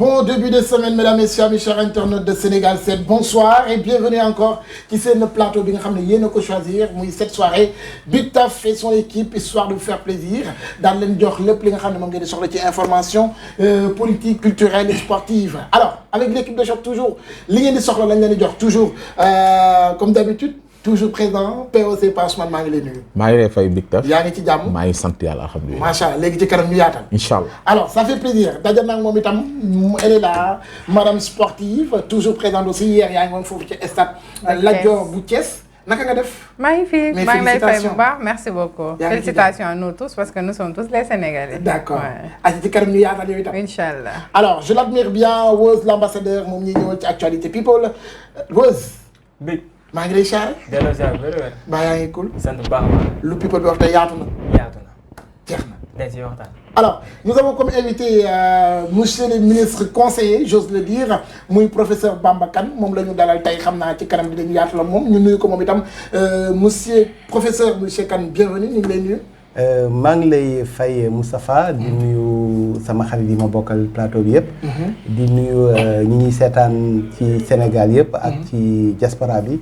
Bon début de semaine, mesdames, messieurs, mes chers internautes de Sénégal 7, bonsoir et bienvenue encore ci seen plateau bi nga xam ne yéen a ko choisir muy cette soirée Big Taf et son équipe histoire de vous faire plaisir daan leen jox lépp li nga xam ne moom ngeen di soxla ci information politique, culturelle et sportive. Alors avec l'équipe de choc toujours li ngeen di soxla lañ leen di jox toujours comme d'habitude. toujours présent POC Passemane maa ngi lay nuyu. maa ngi lay fay Big Taf. yaa ngi ci jàmm. maa ngi sant yàlla alhamdulilah. macha allah léegi ci kanam ñu yaatal. incha allah alors ça fait plaisir daje naa moom itam elle est là madame sportive toujours présente aussi hier yaa ngi woon foofu ci stade Lat Dior bu Thiès naka nga def. maa ngi fi maa ngi lay fay bu baax merci beaucoup. félicitations à nous tous parce que nous sommes tous les Sénégalais. d'accord ak ci kanam ñu yaatal yow itam. incha allah alors je l'admire bien Weuz l'ambassadeur moom ñuy ñëwal ci actualité people Weuz. maa ngi lay xaar. delloo ziar wér-wér. maa yaa ngi cool. sant bu baax a baax. lu people bi wax tey yaatu na. yaatu na. jeex na. dañ siy waxtaan. alors nous avons comme invité monsieur le ministre conseiller j'ose le dire muy professeur Bamba Kane moom la ñu dalal tey xam naa ci kanam bi dañu yaatu la moom ñu nuyu ko moom itam monsieur professeur monsieur Kane bienvenue ñu ngi lay nuyu. maa ngi lay fay Moustapha di nuyu sama xarit yi ma bokkal plateau bi yëpp. di nuyu ñi ñuy seetaan ci Sénégal yëpp ak ci diaspora bi.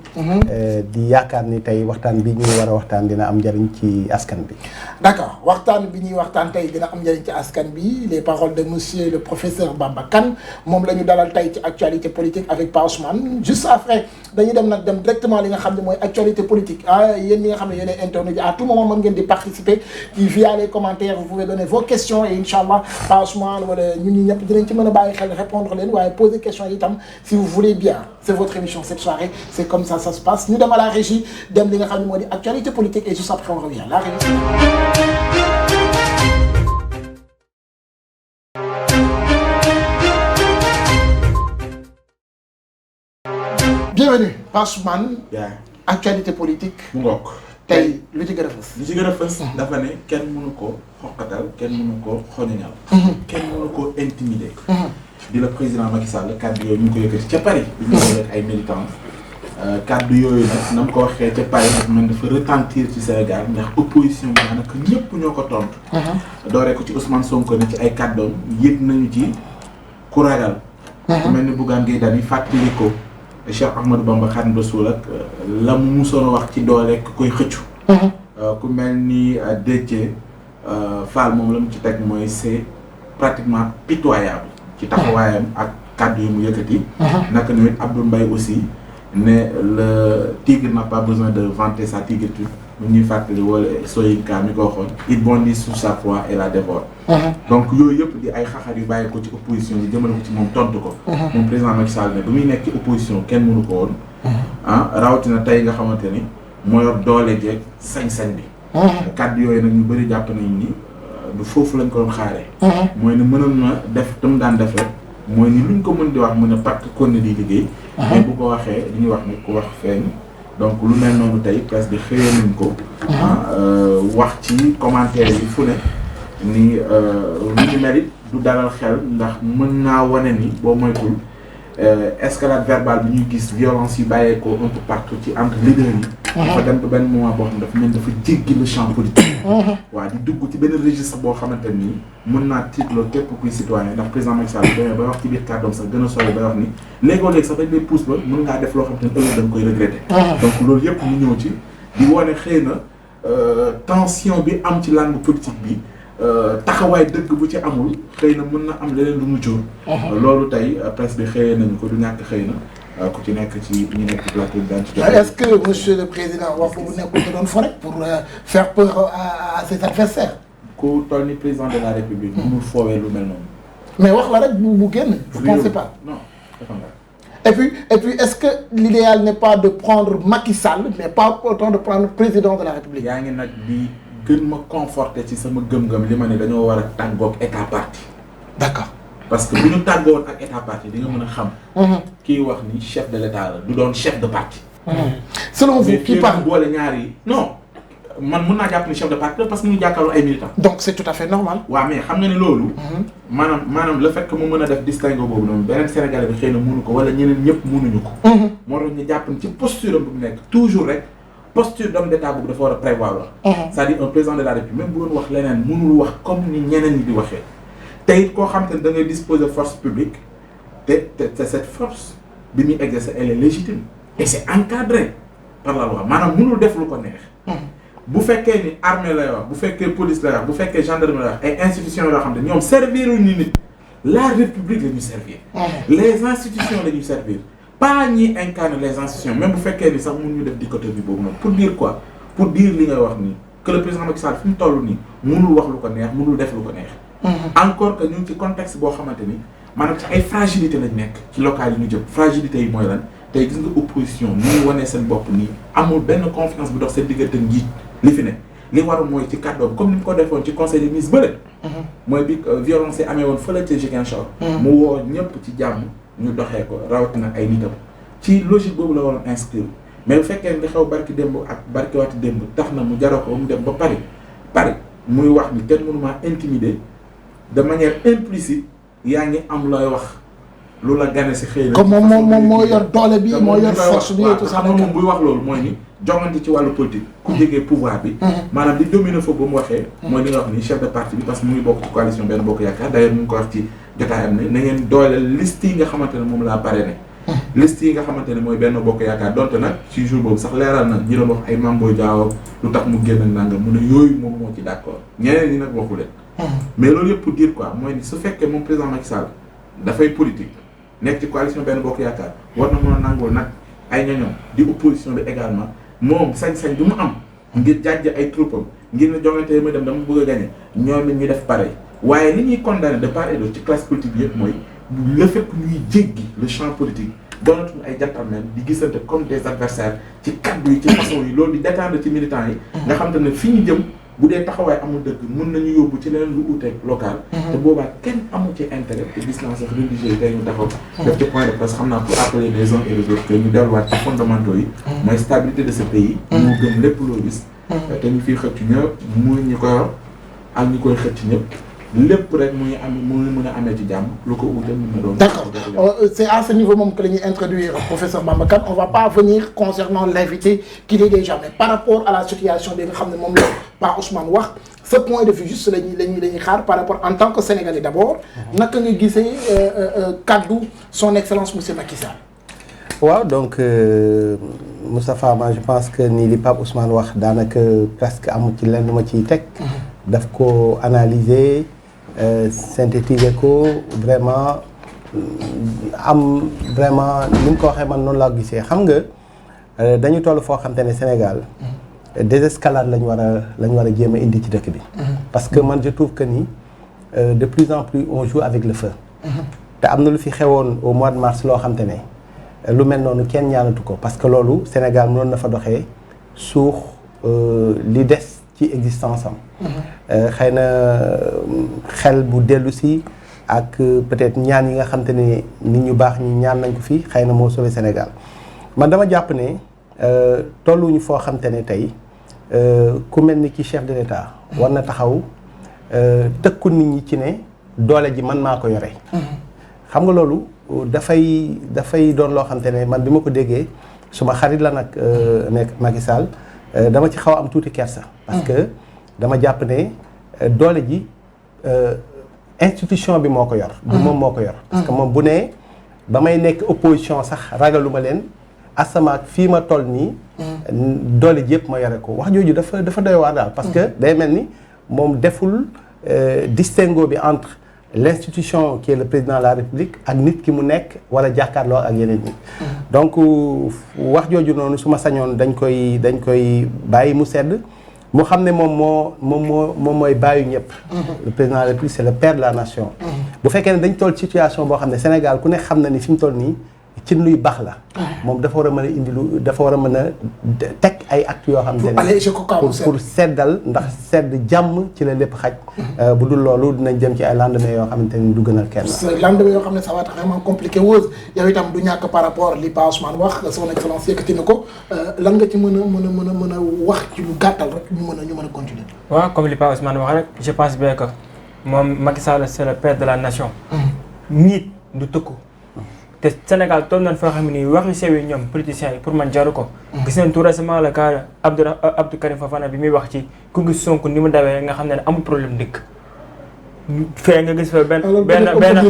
di yaakaar ni tey waxtaan bi ñuy war a waxtaan dina am njëriñ ci askan bi. d'accord waxtaan bi ñuy waxtaan tey dina am njëriñ ci askan bi les paroles de monsieur le professeur Bamba Kane moom la ñu dalal tey ci actualité politique avec Pa Ousmane juste après dañuy dem directement li nga xam ne mooy actualité politique ah yéen ñi nga xam ne yéenay internet à tout moment mën ngeen di participer. via les commentaires vous pouvez donner vos questions et inchallah Pa Ousmane wala ñun ñi ñëpp dinañ ci mën a bàyyi xel répondre leen waaye poser question yi itam si vous voulez bien c'est votre émission cette soirée c'est comme ça ça se passe ñu dem à la régie dem li nga xam ne moo di actualité politique et juste après on revient la régie. bienvenue Pa Ousmane. actualité politique. mu ngoog. tey lu ci gën a fës. li ci gën a fës dafa ne kenn mënu ko xoqatal kenn mënu ko xoñoñal. kenn mënu ko intimider. di la président Macky Sall kàddu yooyu ñu ngi ko yëkkati ca Paris. bi ñu ko ak ay militants. kàddu yooyu nag na mu ko waxee ca Paris dafa mel dafa retentir ci Sénégal ndax opposition bi daanaka ñëpp ñoo ko tontu. dooree ko ci Ousmane Sonko ne ci ay kàddoom yëg nañu ci ku ragal. ku mel ni Bougane Gueye Dany fàttali ko. Cheikh Ahmadou Bamba Khadim Rassoul ak la mu musoon a wax ci doole ku koy xëccu. ku mel ni Déthié Fall moom la mu ci teg mooy c'est pratiquement pitoyable ci taxawaayam ak kàddu yi mu yëkkati. naka tamit Abdoul Mbaye aussi ne le tigre n'a pas besoin de vanter sa tigritude mu ñuy fàttali wala Soyinka mi ko waxoon il bondit sous sa proie et la dévore. donc yooyu yëpp di ay xaxar yu bàyyi ko ci opposition bi jëmale ko ci moom tontu ko. moom président Macky Sall ne bu muy nekk ci opposition kenn mënu ko woon. rawatina tey nga xamante ni moo yor doole jeeg sañ-sañ bi. kàddu yooyu nag ñu bëri jàpp nañ ni du foofu lañ ko doon xaaree. mooy ne mënoon na def te mu daan def rek mooy ni luñ ko mën di wax mën a pàcc kon ne di liggéey. mais bu ko waxee li ñuy wax ni ku wax feeñ. donc lu mel noonu tey presse bi xëyee nañ ko. wax ci commentaire yi fu ne ni lu ñu mérite du dalal xel ndax mën naa wane ni boo moytul escalade verbale bi ñuy gis violence yi bàyyeekoo un peu partout ci entre leaders yi. dafa dem ba benn moment boo xam ne dafa mel dafa jéggi le champ politique. waaw di dugg ci benn registre boo xamante ni mën naa tiitloo képp kuy citoyen ndax président Macky Sall demee bay wax ci biir kàddoom sax gën a sori bay wax ni léegoo-léeg sax dañ lay pousse ba mën ngaa def loo xamante ni ëllëg da nga koy regretter. donc loolu yëpp ñu ñëw ci di wane xëy na tension bi am ci langue politique bi taxawaay dëgg bu ci amul xëy na mën na am leneen lu mu jur. loolu tey presse bi xëyee nañu ko du ñàkk xëy na ku ci nekk ci ñi nekk ci plateau bi daan ci joxe. est-ce que monsieur le président wax bu nekkul da doon fo rek pour faire peur à ses adversaires. ku toll ni président de la république. mënul foowee lu mel noonu. mais wax la rek bu génn. vous pensez pas. non dafa et puis est-ce que l'idéal n'est pas de prendre Macky Sall mais pas autant de prendre président de la république. yaa ngi nag di gën ma conforter ci sama gëm-gëm li ma ne dañoo war a tàggoog état parti. d'accord. parce que bu ñu tàggoon ak état parti di nga mën a xam. kii wax ni chef de l'état la du doon chef de parti. selon vous qui parle boole ñaar yi non man mën naa jàpp ni chef de parti la parce que ñu jàkkaarloo ay militants. donc c'est tout à fait normal. waaw mais xam nga ne loolu. maanaam le fait que mu mën a def distinguo boobu noonu beneen Sénégalais bi xëy na mënu ko wala ñeneen ñëpp mënuñu ko. moo tax ñu jàpp ni ci posture am bu mu nekk toujours rek posture d'homme d'état boobu dafa war a prévoir la. c'est-à-dire un président de la République même bu doon wax leneen mënul wax comme ni ñeneen ñi di waxee. te it koo xam te ne da ngay disposer force publique te cette force bi muy exercer elle est légitime et c'est encadré par la loi maanaam mënul def lu ko neex. bu fekkee ni armée lay wax bu fekkee police lay wax bu fekkee gendarmerie lay wax ay institutions yoo xam ne ñoom serviruñu nit la république la ñu servir. les institutions la ñu servir pas ñi incarner les institutions même bu fekkee ni sax mun ñu def dichotomie boobu noonu pour dire quoi pour dire li ngay wax nii que le président Macky Sall fi mu toll nii mënul wax lu ko neex mënul def lu ko neex. encore que ñu ngi ci contexte boo xamante ni maanaam ci ay fragilité lañ nekk ci local yi ñu jëm fragilité yi mooy lan tey gis nga opposition ni ñu wanee seen bopp nii amul benn confiance bu dox seen diggante njiit li fi ne li waroon mooy ci kàddoom comme ni mu ko defoon ci conseil des ministres bële. mooy bi violence yi amee woon fële ca Ziguinchor. mu woo ñëpp ci jàmm ñu doxee ko rawatina ay nitam ci logique boobu la waroon inscrire mais bu fekkee li xew barki démb ak barki waati démb tax na mu jaroo ko mu dem ba Paris muy wax ni kenn mënu maa intimider de manière implicite yaa ngi am looy wax lu la gane si xëy na. comme moom moo yor doole bi moo yor force bi tout ça. moom buy wax loolu mooy ni jongante ci wàllu politique ku jegee pouvoir bi. maanaam li dominer foofu ba mu waxee. mooy li nga wax ni chef de parti bi parce que mu ngi bokk ci coalition Benno Bokk Yaakaar d'ailleurs mu ngi ko wax ci jotaayam ne na ngeen dooleel liste yi nga xamante ne moom laa parrainé. liste yi nga xamante ne mooy Benno Bokk Yaakaar donte nag ci jour boobu sax leeral na ñi doon wax ay Mame Boye Diao lu tax mu génn ak nangam mu ne yooyu moom moo ci d'accord ñeneen ñi nag waxu leen. mais loolu yëpp pour dire quoi mooy ni su fekkee moom président Macky Sall dafay politique nekk ci coalition Benno Bokk Yaakaar war na mën a nangul nag ay ñoñom di opposition bi également moom sañ-sañ du mu am ngir jàjj ay troupam ngir ne jongante yi muy dem dama bëgg a gagner ñoom it ñu def pareil waaye li ñuy condamné de part et d'autre ci classe politique bi yëpp mooy le fait que ñuy jéggi le champ politique doonatuñu ay gentlemen di gisante comme des adversaires ci kaddu yi ci façon yi loolu di détendre ci militants yi nga xam te ne fi ñu jëm bu dee taxawaay amul dëgg mën nañu yóbbu ci leneen lu uuteeg local te boobaa kenn amul ci intérêt te gis naa sax religieux yi tey ñu taxaw def ci point de presse xam naa pour appeler les uns et les autres que ñu delluwaat ci fondamentaux yi mooy stabilité de ce pays moo gën lépp loo gis te ñu fiy xëcc ñëpp muy ñi ko yor ak ñi koy xëcc ñëpp lépp rek muy am muy mën a amee ci jàmm lu ko uute mën na doon. D'accord. C'est à ce niveau même que la ñuy introduire professeur Bamba Kane on va pas venir concernant l'invité qu'il est déjà mais par rapport à la situation bi nga xam ne moom la Pa Ousmane wax ce point de vue juste la ñuy xaar par rapport en tant que Sénégalais d'abord naka nga gisee kaddu son excellence monsieur Macky Sall. waaw donc Moustapha je pense que ni li Pape Ousmane wax daanaka presque amul ci lenn ma ciy teg. daf ko analyser synthétiser ko vraiment am vraiment ni mu ko waxee man noonu laa gisee xam nga dañu toll foo xam te ne Sénégal désescalade lañ war a jéem a indi ci dëkk bi. parce que man je trouve que ni de plus en plus on joue avec le feu. te am na lu fi xewoon au mois de mars loo xam te ne lu mel noonu kenn ñaanatu ko parce que loolu Sénégal mënoon na fa doxee suux li des ci existence am. xëy na xel bu dellu si ak peut-être ñaan yi nga xam te ne nit ñu baax ñi ñaan nañ ko fi xëy na moo sauvé Sénégal man dama jàpp ne tolluñu foo xam te ne tey ku mel ni ki chef de l'État war na taxaw tëkku nit ñi ci ne doole ji man maa ko yore. xam nga loolu dafay doon loo xam te ne man bi ma ko déggee suma xarit la nag nekk Macky Sall dama ci xaw a am tuuti kersa. parce que dama jàpp ne doole ji institution bi moo ko yor. du moom moo ko yor. parce que moom bu nee ba may nekk opposition sax ragaluma leen asamaak fii ma toll nii. doole ji yëpp ma yore ko wax jooju dafa doy waar daal. parce que day mel ni moom deful distinguo bi entre l'institution qui est le président de la République ak nit ki mu nekk wala jàkkaarloo ak yeneen nit. donc wax jooju noonu su ma sañoon dañ koy bàyyi mu sedd. mu xam ne moom mooy bàyyi ñëpp. le président de la République c'est le père de la nation. bu fekkee ne dañ toll situation boo xam ne Sénégal ku ne xam na ni fi mu toll nii ci luy baax la. moom dafa war a mën a indi dafa war a mën a teg ay actes yoo xam ne pour seddal ndax sedd jàmm ci la lépp xaj. bu dul loolu dinañ jëm ci ay lendemain yoo xamante ni du gënal kenn. lendemain yoo xam ne ça va être vraiment compliqué Weuze yow itam du ñàkk par rapport li Pa Ousmane wax son excellence yëkkati na ko lan nga ci mën a wax ci lu gàttal rek ñu mën a continuer. waaw comme li Pa Ousmane wax rek je pense bien que moom Macky Sall c'est le père de la nation. nit du tëkku. te Sénégal toll nañ foo xam ne nii waxi sew yi ñoom politiciens yi pour man jaru ko. gis nañ tout récemment le cas Abdou Karim Fofana bi muy wax ci ku gis Sonko ni mu dawee nga xam ne amul problème dëkk. fee nga gis fa benn yow nga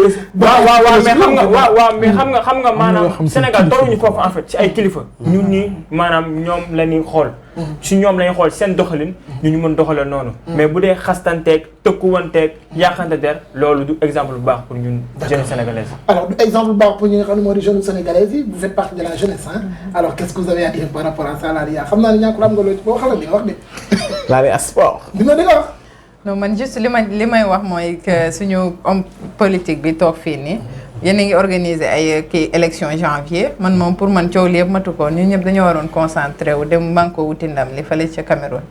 gis waaw mais xam nga maanaam Sénégal tolluñu foofu en fait ci ay kilifa ñun ñi maanaam ñoom la ñuy xool si ñoom la ñuy xool seen doxalin ñu mën doxale noonu mais bu dee xastanteeg tëkkuwanteeg yàqante der loolu du exemple bu baax pour ñun jeunesse sénégalaise. Alors du exemple bu baax pour ñi nga xam ne moo di jeunesse sénégalaise yi vous faites partie de la jeunesse hein. Alors qu'est-ce que vous avez à dire par rapport à ça Laria xam naa ne ñàkkul am nga loo ci boo xalaat li nga wax de. Laria sport. di nga wax. non man juste li may wax mooy que suñu homme politique bi toog fii nii yéen a ngi organiser ay kii élection janvier man moom pour man coow li yëpp matu ko ñun ñëpp dañoo waroon concentré wu dem banko wuti ndam li fële ca Cameroun.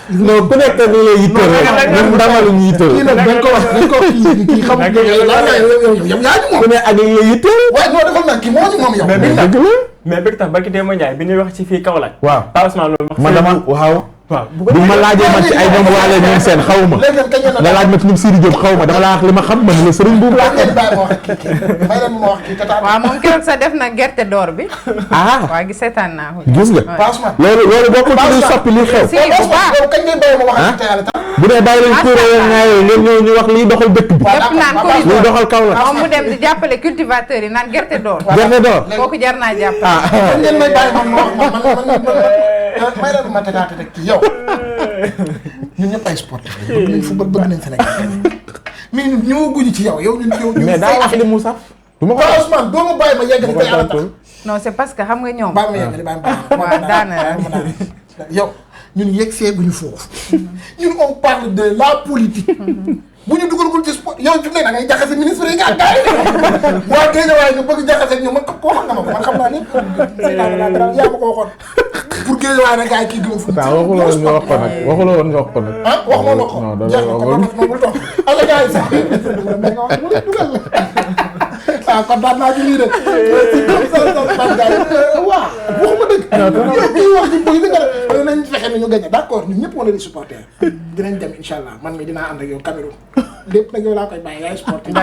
non ku nekk ni lay yitteel rek ñun ndamalu ñu yitteel. kii nag dañ ko wax kii xam nga yow yaa ñu moom. ku ne ak li lay yitteel. waaye non defal naa kii moo ñu moom yow. mais bëgg tax barki Demba Ndiaye bi ñuy wax ci fii Kaolack. waaw Pa Ousmane loolu wax. man dama waaw. waaw bu ma laajee man ci ay ñoom waale ñoom seen xaw ma. nga laaj ma ci ñoom Sidi Diop xaw ma dama la wax li ma xam man la sëriñ buubu laa. waaw moom keroog sa def na gerte door bi. ah waa gi seetaan naa ko. gis nga loolu bokkul ci luy soppi li xew. si bu baax bu dee bàyyi leen kuréel ngeen ñëw ñu wax liy doxal dëkk bi. lépp naan ko liy doxal kaw la. moom mu dem di jàppale cultivateurs yi naan gerte door. gerte door kooku jar naa jàppale. ngeen may bàyyi may leen ma tegaate rek ci yow ñun ñëpp ay sportif bëgg nañ football bëgg nañ Sénégal mais ñun ñëwaguñu ci yow mais daa wax li mu saf. du ma ko wax Ousmane doo ma bàyyi ma yegg di koy ala tax non c'est parce que xam nga ñoom. bàyyi ma yegg di bàyyi ma waaw daana yow ñun yegg seeguñu foofu ñun on parle de la politique bu ñu dugalagul ci sport yow fi mu ne da ngay jaxase ministre yi nga ak gars yi waa Guédiawaye ñu bëgg jaxase ñu man ko wax nga ma ko man xam naa ne yaa ma ko waxoon pour Guédiawaye nag gars yi kii gëm fu waxuloo woon nga wax ko nag waxuloo woon nga wax ko nag. ah wax nga ko jeex na ko bul toog ala gars yi sax mais nga wax dugal la ah kontaan naa ci lii de waaw waxuma dëgg yow kii wax ci bëgg nga nañ fexe ne ñu gagné d'accord ñun ñëpp wane di supporter dinañ dem incha allah man mi dinaa ànd ak yow Cameroun lépp nag yow laa koy bàyyi yaay sportif.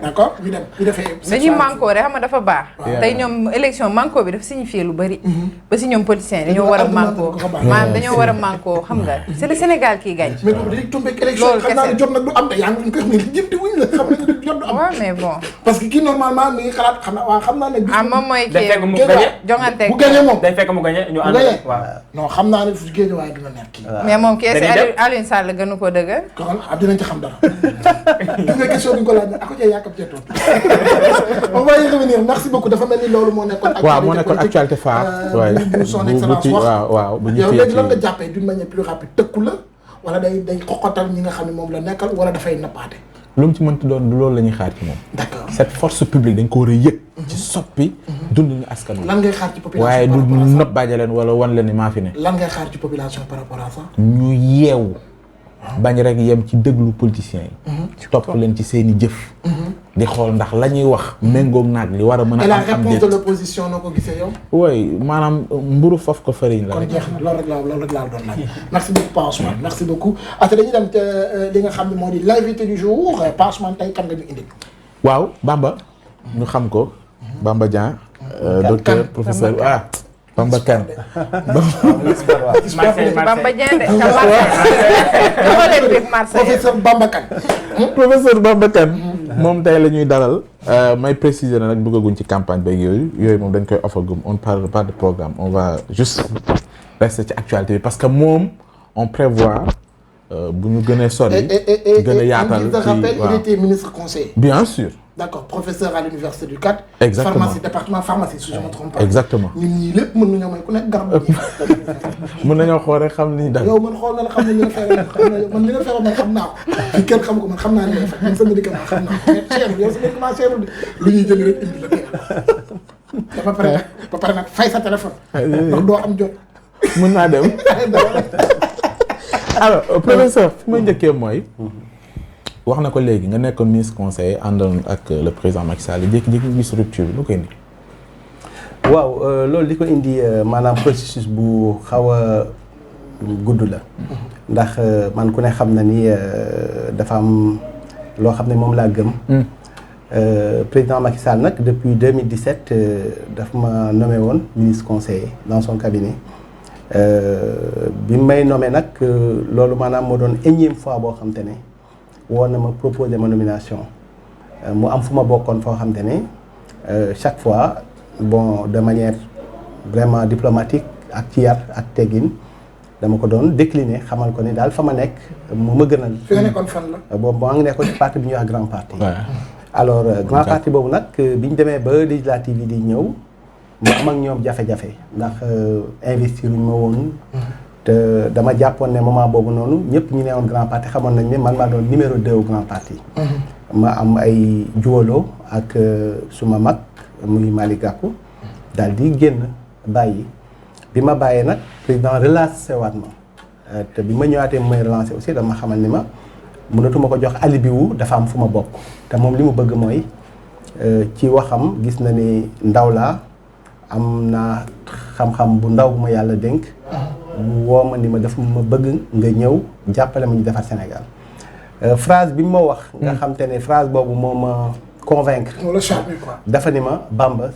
d'accord ñu dem ñu defee. dañuy manko rek xam nga dafa baax. tey ñoom élection manko bi dafa signifier lu bari. ba si ñoom politiciens yi dañoo war a manko maanaam dañoo war a manko xam nga c'est le Sénégal qui gagne. mais boobu dañuy tombé ak élection xam naa ne jot nag du am te yaa ngi koy wax ne jënti wuñ la xam nañ ne jot du am. waaw mais bon. parce que kii normalement mi ngi xalaat xam naa waaw xam naa ne. ah moom mooy day fekk mu gagné jongante bu gagné moom day fekk mu gagné ñu ànd waaw. non xam naa ne fu Guédiawaye dina nekk kii. mais moom kii Aliou Sall gënu ko dëgg. kon dinañ ci xam dara. question bi ñu ko laaj nag ako cee yàkkam cee toog on va y revenir merci beaucoup dafa mel ni loolu moo nekkoon. waaw moo nekkoon actualité phare. waaye bu son excellence wax waaw bu ñu yow léegi lan nga jàppee d'une manière plus rapide tëkku la wala day xoxotal ñi nga xam ne moom la nekkal wala dafay nappaate. lu mu ci mënti doon loolu la ñuy xaar ci moom. d'accord cette force publique dañ ko war a yëg. ci soppi dunduñu askan wi. lan ngay xaar ci population waaye du nëb bàjja leen wala wan leen ni maa fi ne. lan ngay xaar ci population par rapport à ça. ñu yeewu. bañ rek yem ci déglu politiciens yi. topp leen ci seen i jëf. di xool ndax la ñuy wax méngoog naag li war a mën a. am la réponse de l'opposition noo ko gisee yow. oui maanaam mburu foofu ko fariñ la. kon jeex na loolu rek laa doon laaj. merci beaucoup Pa Ousmane merci beaucoup. ate dañuy dem te li nga xam ne moo di l'invité du jour Pa Ousmane tey kan nga ñu indi. waaw Bamba. ñu xam ko. Bamba Dieng. docteur professeur Bamba Kane. Bamba Dieng de professeur Bamba Kane. professeur Bamba Kane. moom tey la ñuy dalal. may préciser na nag duggaguñ ci campagne beeg yooyu moom dañ koy offagum on parle pas de programme on va juste rester ci actualité bi parce que moom on prévoit bu ñu gënee sori. gën a yaatal ci il était ministre conseiller. bien sûr. d'accord professeur à l'université du Cap. exactement pharmacie département pharmacie si je me trompe pas. exactement ñun ñii lépp mën nañoo may ku nekk garab. mën nañoo xool rek xam ni daal. yow man xool na la xam ne li nga feebar man li nga feebar man xam naa ko fii kenn xam ko man xam naa ne man sa médicament xam naa ko mais cherul yow sa médicament cherul de lu ñuy jënd rek indi la tey ba pare nag fay sa téléphone. ndax doo am jot. mën naa dem. alors professeur fi may njëkkee mooy. wax na ko léegi nga nekkoon ministre conseiller àndoon ak le président Macky Sall jékki-jékki ñu gis rupture bi lu ko indi. waaw loolu li ko indi maanaam processus bu xaw a gudd la. ndax man ku ne xam na ni dafa am loo xam ne moom laa gëm. président Macky Sall nag depuis 2017 daf ma nommé woon ministre conseiller dans son cabinet bi may nommé nag loolu maanaam moo doon énième fois boo xam te ne woon na ma proposé ma nomination mu am fu ma bokkoon foo xam te ne chaque fois bon de manière vraiment diplomatique ak ci yar ak teggin dama ko doon décliner xamal ko ni daal fa ma nekk mu ma gënal. fi nga nekkoon fan la. boobu maa ngi nekkoon ci parti bi ñuy wax grand parti. alors grand parti boobu nag bi ñu demee ba législative yi di ñëw mu am ak ñoom jafe-jafe ndax investir luñ ma woon. te dama jàppoon ne moment boobu noonu ñëpp ñu ne woon grand parti xamoon nañ ne man maa doon numéro 2 au grand parti. ma am ay juwaloo ak suma mag muy Malick Gakou daal di génn bàyyi bi ma bàyyee nag président relancé waat ma te bi ma ñëwaatee mu may relancé aussi dama xamal ni ma mënatuma ko jox alibi wu dafa am fu ma bokk te moom li mu bëgg mooy ci waxam gis na ni ndaw laa am naa xam-xam bu ndaw bu ma yàlla dénk mu woo ma ni ma dafa ma bëgg nga ñëw jàppale ma ñu defar Sénégal phrase bi ma wax nga xam te ne phrase boobu moo ma convaincre dafa ni ma Bamba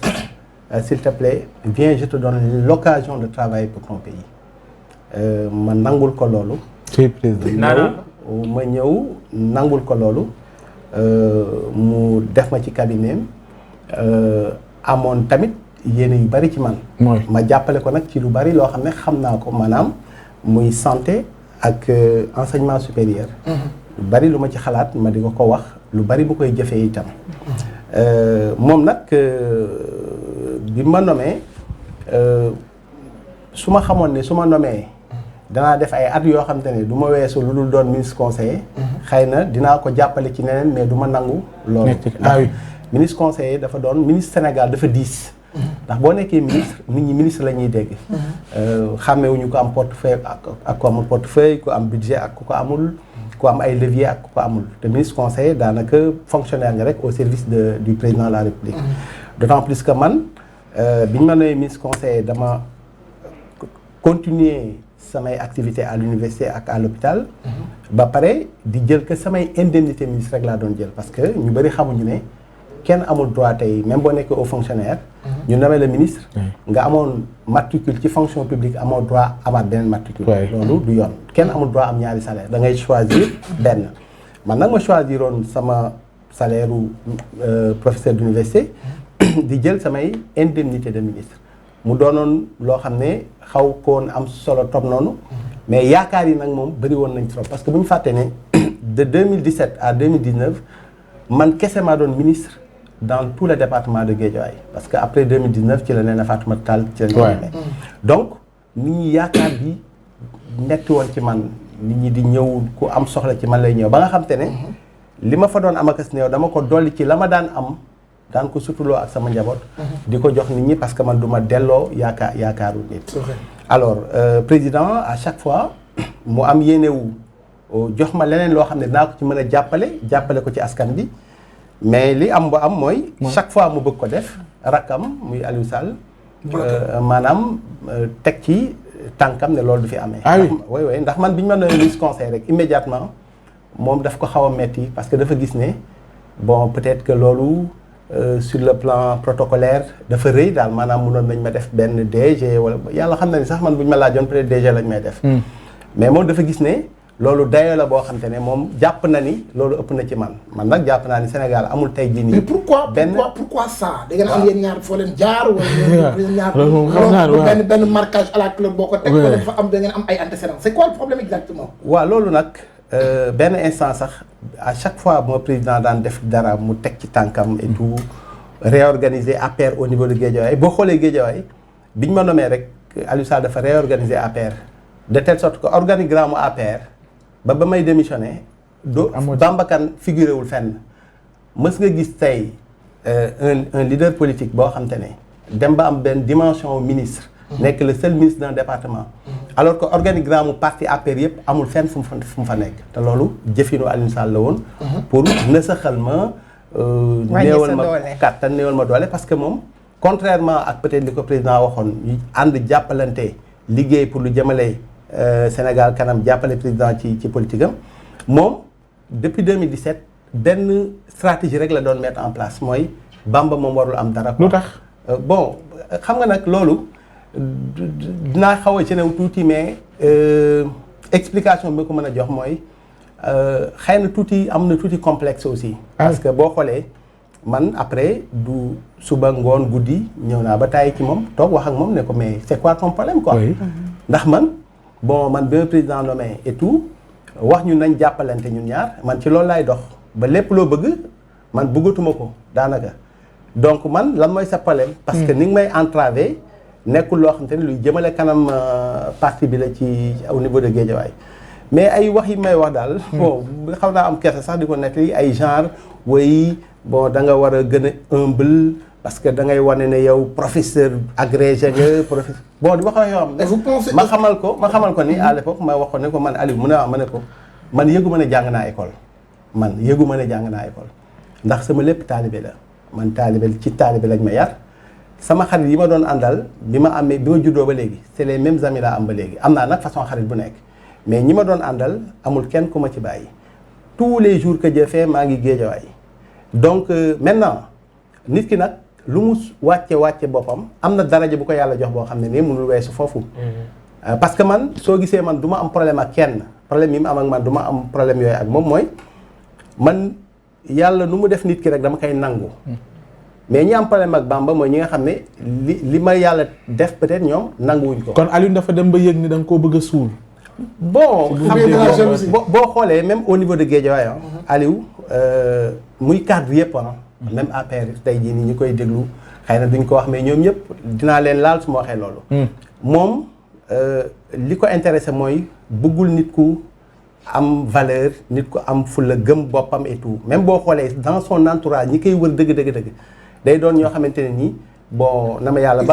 s'il te plaît viens je te donne l'occasion de travailler pour ton pays ma nangul ko loolu ma ñëw nangul ko loolu mu def ma ci cabinet amoon tamit yéene yu bari ci man ma jàppale ko nag ci lu bari loo xam ne xam naa ko maanaam muy santé ak enseignement supérieur lu bari lu ma ci xalaat ma di ko wax lu bari bu koy jëfee itam moom nag bi ma nommé su ma xamoon ne su ma nommé danaa def ay at yoo xam te ne du ma weesu lu dul doon ministre conseiller xëy na dinaa ko jàppale ci neneen mais du ma nangu loolu ndax ministre conseiller dafa doon ministre Sénégal dafa diis ndax boo nekkee ministre nit ñi ministre la ñuy dégg xàmmewuñu ko am portefeuille ak ko amul portefeuille ku am budget ak ku ko amul ku am ay levier ak ku ko amul te ministre conseiller daanaka fonctionnaire nga rek au service du président de la République d'autant plus que man bi ñu ma nee ministre conseiller dama continuer samay activité à l'université ak à l'hôpital ba pare di jël que samay indemnité ministre rek laa doon jël parce que ñu bëri xamuñu ne kenn amul droit tey même boo nekkee au fonctionnaire ñu nommé le ministre nga amoon matricule ci fonction publique amoo droit amaat beneen matricule loolu du yoon kenn amul droit am ñaari salaire da ngay choisir benn man nag ma choisiroon sama salaire u professeur d'université di jël samay indemnité de ministre mu doonoon loo xam ne xaw koon am solo trop noonu mais yaakaar yi nag moom bëri woon nañ trop parce que bu ñu fàtte ne de 2017 à 2019 man kese maa doon ministre dans tout le département de Guédiawaye parce que après 2019 ci la nee na Fatoumata Tall ci la ñu donc nit ñi yaakaar bi netti woon ci man nit ñi di ñëw ku am soxla ci man lay ñëw ba nga xam te ne li ma fa doon am akas néew dama ko dolli ci la ma daan am daan ko sutuloo ak sama njaboot di ko jox nit ñi parce que man du ma delloo yaakaaru nit alors président à chaque fois mu am yéenewu jox ma leneen loo xam ne dinaa ko ci mën a jàppale ko ci askan bi mais li am ba am mooy chaque fois mu bëgg ko def rakkam muy Aliou Sall maanaam teg ci tànkam ne loolu du fi amee oui ndax man bi ñu ma nommé ministre conseil rek immédiatement moom daf ko xaw a metti parce que dafa gis ne bon peut-être que loolu sur le plan protocolaire dafa rëy daal maanaam mënoon nañ ma def benn DG wala yàlla xam na ni sax man bu ñu ma laajoon peut-être DG lañ may def mais moom dafa gis ne loolu dayoo la boo xam te ne moom jàpp na ni loolu ëpp na ci man nag jàpp naa ni Sénégal amul tey jii nii. mais pourquoi ça da ngeen am yéen ñaar foo leen jaar wala yéen ñaar benn marquage à la couleur boo ko teg wala dafa am da ngeen am ay antécédents c'est quoi le problème exactement. waaw loolu nag benn instant sax à chaque fois bu ma président daan def dara mu teg ci tànkam et tout réorganiser APR au niveau de Guédiawaye boo xoolee Guédiawaye biñ ma nommé rek Aliou Sall dafa réorganiser APR de telle sorte que organigramme APR. ba may démissionné Bamba Kane figuré wul fenn mës nga gis tey un leader politique boo xam te ne dem ba am benn dimension ministre nekk le seul ministre d'un département alors que organigramme parti APR yëpp amul fenn fu mu fa nekk te loolu jëfinu Aliou Sall la woon pour nësaxal ma néewal ma kàttan néewal ma doole parce que moom contrairement ak peut-être li ko président waxoon ñu ànd jàppalante liggéey pour lu jëmale Sénégal kanam jàppale président ci politique am moom depuis 2017 benn stratégie rek la doon mettre en place mooy Bamba moom warul am dara. lu tax bon xam nga nag loolu dinaa xaw a ci new tuuti mais explication bi ko mën a jox mooy xëy na tuuti am na tuuti complexe aussi. parce que boo xoolee man après du suba ngoon guddi ñëw naa ba tàyyi ci moom toog wax ak moom ne ko mais c'est quoi ton problème quoi. ndax man man bi ma président nommé et tout wax ñu nañ jàppalante ñun ñaar man ci loolu laay dox ba lépp loo bëgg man bëggatuma ko daanaka donc man lan mooy sa problème. parce que ni nga may entravé nekkul loo xamante ne luy jëmale kanam parti bi la ci au niveau de Guédiawaye mais ay wax yi may wax daal. bon xaw naa am kersa sax di ko nettali ay genre way da nga war a gën a humble parce que da ngay wane ne yow professeur agrégé nga professeur di wax yoo xam ne. ma xamal ko ni à l'époque ma wax ko ne ko man Aliou mu ne ma ne ko man yëgu ma ne jàng naa école ndax sama lépp taalibe la man ci taalibe lañ ma yar. sama xarit yi ma doon àndal bi ma juddoo ba léegi c'est les mêmes amis laa am ba léegi am naa nag façon xarit bu nekk mais ñi ma doon àndal amul kenn ku ma ci bàyyi tous les jours que Dieu fait maa ngi Guédiawaye donc maintenant nit ki nag lu mu wàcce boppam am na daraja bu ko yàlla jox boo xam ne nii mënul weesu foofu. parce que man soo gisee man du ma am problème ak kenn problème yi mu am ak man du ma am problème yooyu ak moom mooy man yàlla nu mu def nit ki rek dama koy nangu. mais ñi am problème ak Bamba mooy ñi nga xam ne li ma yàlla def peut-être ñoom nanguwuñ ko. kon Aliou dafa dem ba yëg ni da nga koo bëgg a suul. boo xoolee même au niveau de Guédiawaye Aliou muy cadre yëpp même APR tey jii nii ñu koy déglu xëy na duñ ko wax mais ñoom ñëpp dinaa leen laal su ma waxee loolu. moom li ko intéressé mooy bëggul nit ku am valeur nit ku am fulla gëm boppam et tout même boo xoolee dans son entourage ñi koy wër dëgg. day doon ñoo xamante ne nii na ma yàlla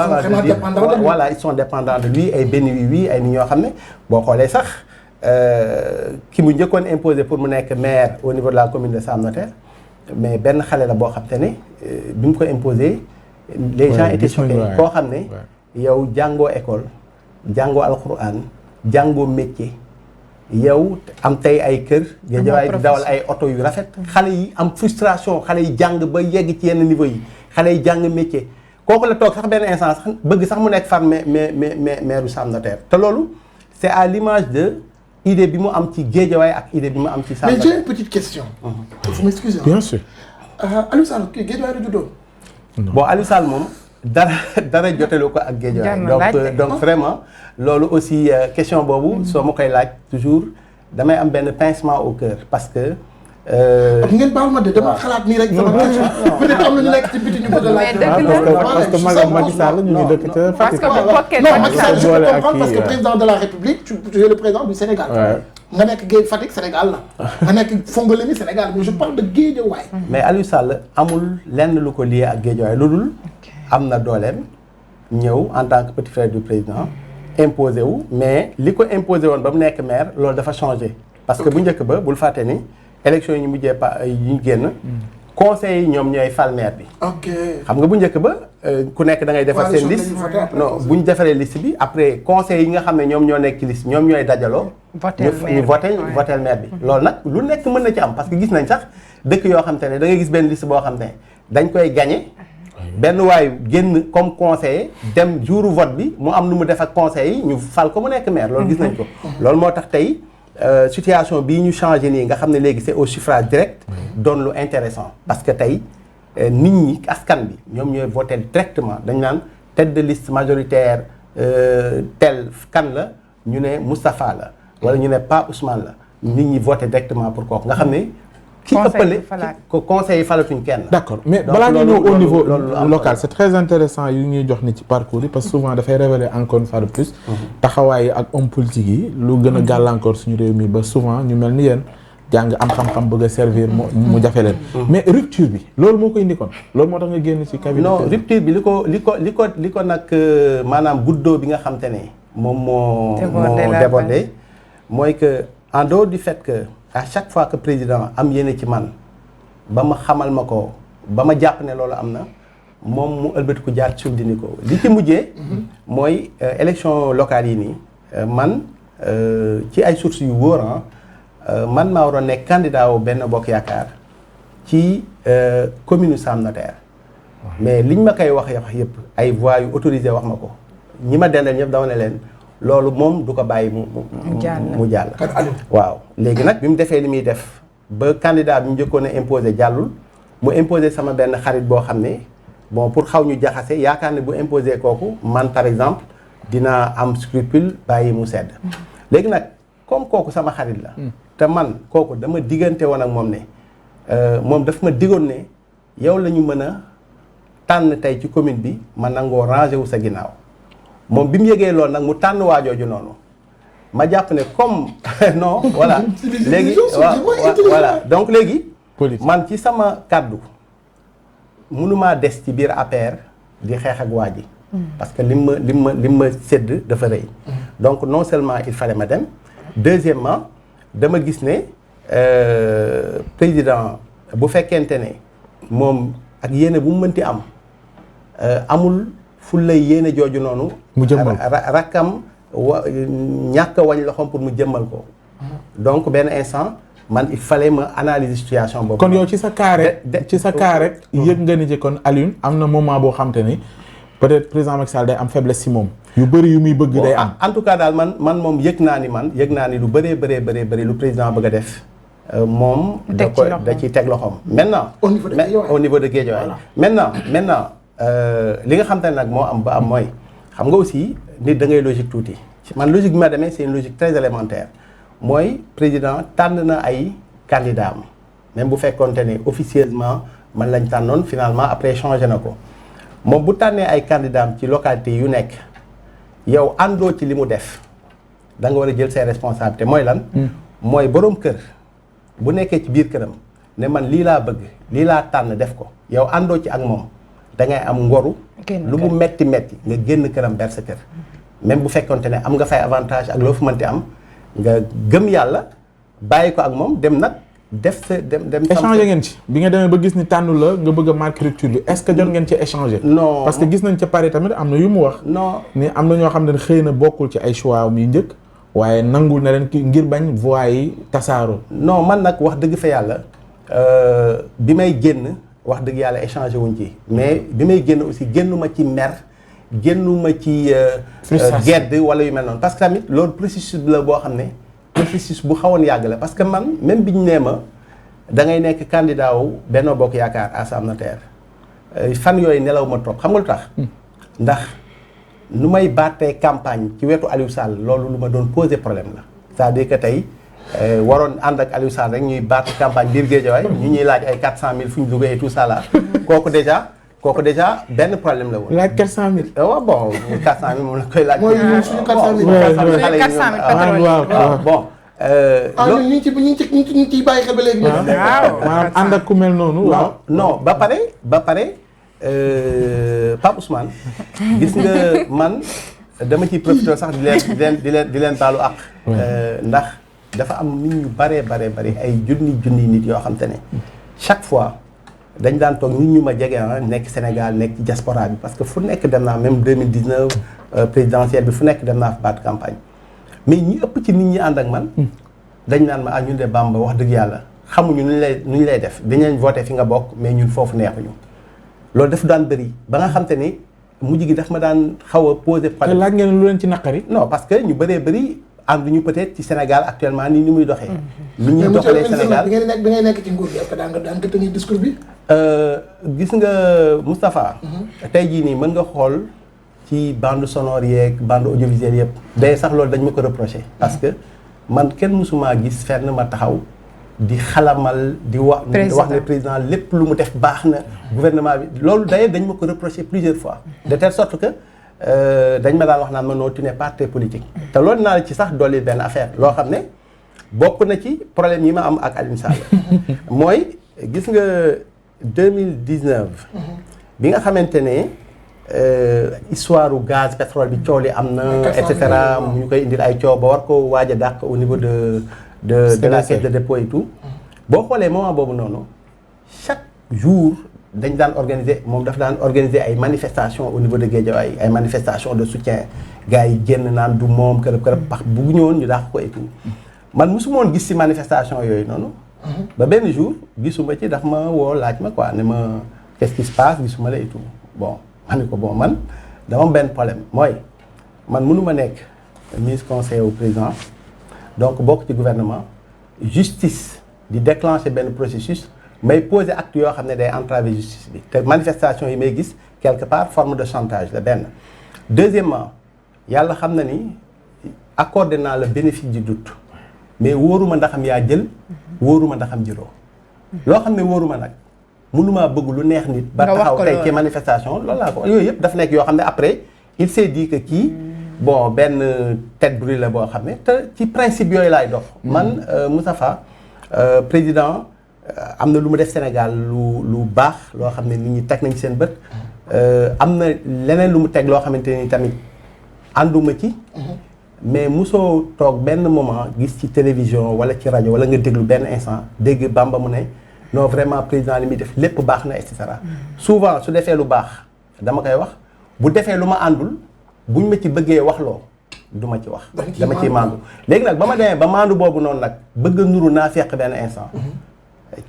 voilà ils sont dépendants de lui ay benn wii ay nit ñoo xam ne boo xoolee sax ki mu njëkkoon imposé pour mu nekk maire au niveau de la commune de Sam Notaire mais benn xale la boo xam te ne bi mu ko imposé les gens étaient choqués koo xam ne yow jàngoo école jàngoo alxuraan jàngoo métier yow am tey ay kër Guédiawaye di dawal ay oto yu rafet xale yi am frustration xale yi jàng ba yegg ci yenn niveau yi xale yi jàng métier kooku la toog sax benn instant sax bëgg sax mu nekk far maire du Sam Notaire te loolu c'est à l'image de idée bi mu am ci Guédiawaye ak idée bi mu am ci Sam Notaire. Mais j'ai une petite question. Vous m'excusez. Bien sûr. Aliou Sall Guédiawaye la juddoo. Bon Aliou Sall moom dara jotelu ko ak Guédiawaye donc vraiment loolu aussi question boobu soo ma koy laaj toujours damay am benn pincement au cœur parce que ngeen baal ma de dama xalaat nii rek sama question peut-être am na ñu nekk ci biti ñu bëgg a laaj parce que Macky Sall ñu ngi dëkk ca Fatick non Macky Sall je peux comprendre parce que président de la République tu es le président du Sénégal nga nekk Guèye Fatick Sénégal la nga nekk Fongolimbi Sénégal mais je parle de Guédiawaye mais Aliou Sall amul lenn lu ko lié ak Guédiawaye lu dul am na dooleem ñëw en tant que petit frère du président imposé wu mais li ko imposé woon ba mu nekk maire loolu dafa changé parce que bu njëkk ba bul fàtte ni élection yi ñu mujjee yi ñu génn conseil yi ñoom ñooy fal maire bi xam nga bu njëkk ba ku nekk da ngay defar seen liste non bu ñu defaree liste bi après conseil yi nga xam ne ñoom ñoo nekk ci liste ñoom ñooy dajaloo ñu voté maire bi loolu nag lu nekk mën na ci am parce que gis nañ sax dëkk yoo xam te ne da ngay gis benn liste boo xam ne dañ koy gagné benn waay génn comme conseiller dem jour vote bi mu am nu mu def ak conseil yi ñu fal ko mu nekk maire loolu gis nañ ko loolu moo tax tey situation bii ñu changé nii nga xam ne léegi c'est au suffrage direct doon lu intéressant parce que tey nit ñi askan bi ñoom ñooy voté directement dañ naan tête de liste majoritaire tel kan la ñu ne Moustapha la wala ñu ne Pape Ousmane la nit ñi voté directement pour kooku nga xam ne ki ëppale ko conseil yi falatuñ kenn. D'accord mais balaa ñu ñëw au niveau local c'est très intéressant yu ñuy jox ni ci parcours yi parce que souvent dafay révéler encore une fois de plus taxawaay ak homme politique yi lu gën a gàllankoor suñu réew mi ba souvent ñu mel ni yéen jàng am xam-xam bëgg a servir mu jafe leen mais rupture bi loolu moo ko indi kon loolu moo tax nga génn ci cabinet non rupture bi li ko nag maanaam guddoo bi nga xam te ne moom moo débordé mooy que en dehors du fait que à chaque fois que président am yéene ci man ba ma xamal ma ko ba ma jàpp ne loolu am na moom mu ëlbatiku jaar ci suuf dindi ko li ci mujjee mooy élection locale yi nii man ci ay sources yu wóor man maa waroon nekk candidat wu Benno Bokk Yaakaar ci commune Sam Notaire mais liñ ma koy wax yëpp ay voix yu autorisé wax ma ko ñi ma dendal ñëpp dama ne leen loolu moom du ko bàyyi mu jàll waaw léegi nag bi mu defee li muy def ba candidat bi mu njëkkoon a imposé jàllul mu imposé sama benn xarit boo xam ne bon pour xaw ñu jaxase yaakaar ne bu imposé kooku man par exemple dinaa am scrupule bàyyi mu sedd léegi nag comme kooku sama xarit la te man kooku dama diggante woon ak moom ne moom daf ma diggoon ne yow la ñu mën a tànn tey ci commune bi ma nangoo rangé wu sa ginnaaw moom bi mu yëgee loolu nag mu tànn waajooju noonu ma jàpp ne comme non voilà léegi voilà donc léegi man ci sama kàddu mënumaa des ci biir APR di xeex ak waa ji parce que li ma sédd dafa rëy donc non seulement il fallait ma dem deuxièmement dama gis ne président bu fekkente ne moom ak yéene bu mu mënti am amul fu lay yéene jooju noonu mu jëmmal rakkam ñàkk a wañ loxoom pour mu jëmmal ko donc benn instant man il fallait ma analyser situation boobu. kon yow ci sa cas rek yëg nga ni ci kon Alioune am na moment boo xam te ni peut-être président Macky Sall day am faiblesse si moom yu bëri yu muy bëgg day am. en tout cas daal man moom yëg naa ni lu bëree lu président bëgg a def moom da ciy teg loxoom maintenant au niveau de Guédiawaye maintenant li nga xam te ne nag moo am ba am mooy xam nga aussi nit da ngay logique tuuti man logique bi ma demee c'est une logique très élémentaire mooy président tànn na ay candidats am même bu fekkoonte ne officieusement man lañ tànnoon finalement après changé na ko moom bu tànnee ay candidats am ci localité yu nekk yow àndoo ci li mu def da nga war a jël ses responsabilités mooy lan mooy boroom kër bu nekkee ci biir këram ne man lii laa bëgg lii laa tànn def ko yow àndoo ci ak moom da ngay am ngoru lu mu metti nga génn këram ber sa kër même bu fekkonte ne am nga fay avantage ak loo fu mënti am nga gëm yàlla bàyyi ko ak moom dem nag def sa dem échanger ngeen ci bi nga demee ba gis ni tànnu la nga bëgg a marquer rupture bi est-ce que jot ngeen ci échanger non parce que gis nañ ca Paris tamit am na yu mu wax non ni am na ñoo xam ne xëy na bokkul ci ay choix mi njëkk waaye nangul na leen ki ngir bañ voix yi tasaaroo non man nag wax dëgg fa yàlla bi may génn wax dëgg yàlla échanger wuñ ci mais bi may génn aussi génnuma ci mer génnuma ci gedd wala yu mel noonu parce que tamit loolu processus la boo xam ne processus bu xawoon yàgg la parce que man même bi ñu nee ma da ngay nekk candidat wu Benno Bokk Yaakaar Assemblée nationale fan yooyu nelaw ma trop xam nga lu tax ndax nu may baatee campagne ci wetu Aliou Sall loolu lu ma doon poser problème la c'est-à-dire que tey waroon ànd ak Aliou Sall rek ñuy baat campagne biir Guédiawaye ñu ñuy laaj ay 400 000 fu ñu duggee et tout ça là kooku déjà benn problème la woon. laaj 400 000. waaw bon 400 000 moom la koy laaj. mooy suñu 400 000. waaw bon. loolu ñu ngi ciy bàyyi xel ba léegi. waaw maanaam ànd ak ku mel noonu. waaw non ba pare Pape Ousmane gis nga man dama ciy profité sax di leen baalu àq. ndax dafa am nit ñu bare ay junni nit yoo xam te ne chaque fois. dañ daan toog nit ñu ma jege nekk Sénégal nekk ci diaspora bi parce que fu nekk dem naa même 2019 présidentielle bi fu nekk dem naa fa baat campagne mais ñi ëpp ci nit ñi ànd ak man dañ naan ma ñun de Bamba wax dëgg yàlla xamuñu nu ñu lay def dinañ voté fi nga bokk mais ñun foofu neexuñu loolu daf daan bëri ba nga xam te ni mujj gi daf ma daan xaw a posé problème. laaj ngeen lu leen ci naqari. non parce que ñu bëree bëri ànduñu peut-être ci Sénégal actuellement ni muy doxee. ni ñuy doxalee Sénégal bi ngay nekk ci nguur gi est-ce que daan nga tenir discours bi. gis nga Moustapha. tey jii nii mën nga xool ci bande sonore yeeg bande audiovisuelle yëpp. day sax loolu dañ ma ko reproché. parce que man kenn mësuma gis fenn ma taxaw di xalamal di wax ne président lépp lu mu def baax na. gouvernement bi loolu d'ailleurs dañ ma ko reproché plusieurs fois. de telle sorte que dañ ma daan wax naan ma non tu n'es pas très politique. te loolu naa la ci sax dolli benn affaire loo xam ne bokk na ci problème yi ma am ak Aliou Sall mooy gis nga 2019. bi nga xamante ne histoire gaz pétrole bi coow li am na. et cetera mu ñu koy indil ay coow ba war ko waaj a dàq au niveau de la caisse de dépôt et tout. boo xoolee moment boobu noonu chaque jour dañ daan organiser moom dafa daan organiser ay manifestations au niveau de Guédiawaye ay manifestations de soutien gars yi génn naan du moom kërëb pax bu ñëwoon ñu dàq ko et tout man mosuma woon gis ci manifestation yooyu noonu. ba benn jour gisuma ci daf ma woo laaj ma quoi ne ma qu'est-ce qui se passe gisuma la et tout bon ma ne ko bon man dama am benn problème mooy man mënuma nekk ministre conseiller au président donc bokk ci gouvernement justice di déclencher benn processus may poser acte yoo xam ne day entraver justice bi te manifestation yi may gis quelque part forme de chantage la benn. Deuxièmement yàlla xam na ni accordé naa le bénéfice du doute mais wóoruma ndaxam yaa jël wóoruma ndaxam jëloo loo xam ne wóoruma nag mënumaa bëgg lu neex nit ba taxaw tey ci manifestation loolu laa ko yooyu yëpp daf nekk yoo xam ne après il s'est dit que kii bon benn tête brûlée la boo xam ne te ci principe yooyu laay dox man Moustapha président am na lu mu def Sénégal lu baax loo xam ne nit ñi teg nañ seen bët am na leneen lu mu teg loo xamante ni tamit ànduma ci mais mosoo toog benn moment gis ci télévision wala ci rajo wala nga déglu benn instant dégg Bamba mu ne non vraiment président li muy def lépp baax na et cetera souvent su defee lu baax dama koy wax bu defee lu ma àndul buñ ma ci bëggee waxloo du ma ci wax dama ciy maandu léegi nag ba ma demee ba maandu boobu noonu nag bëgg a nuru naa fekk benn instant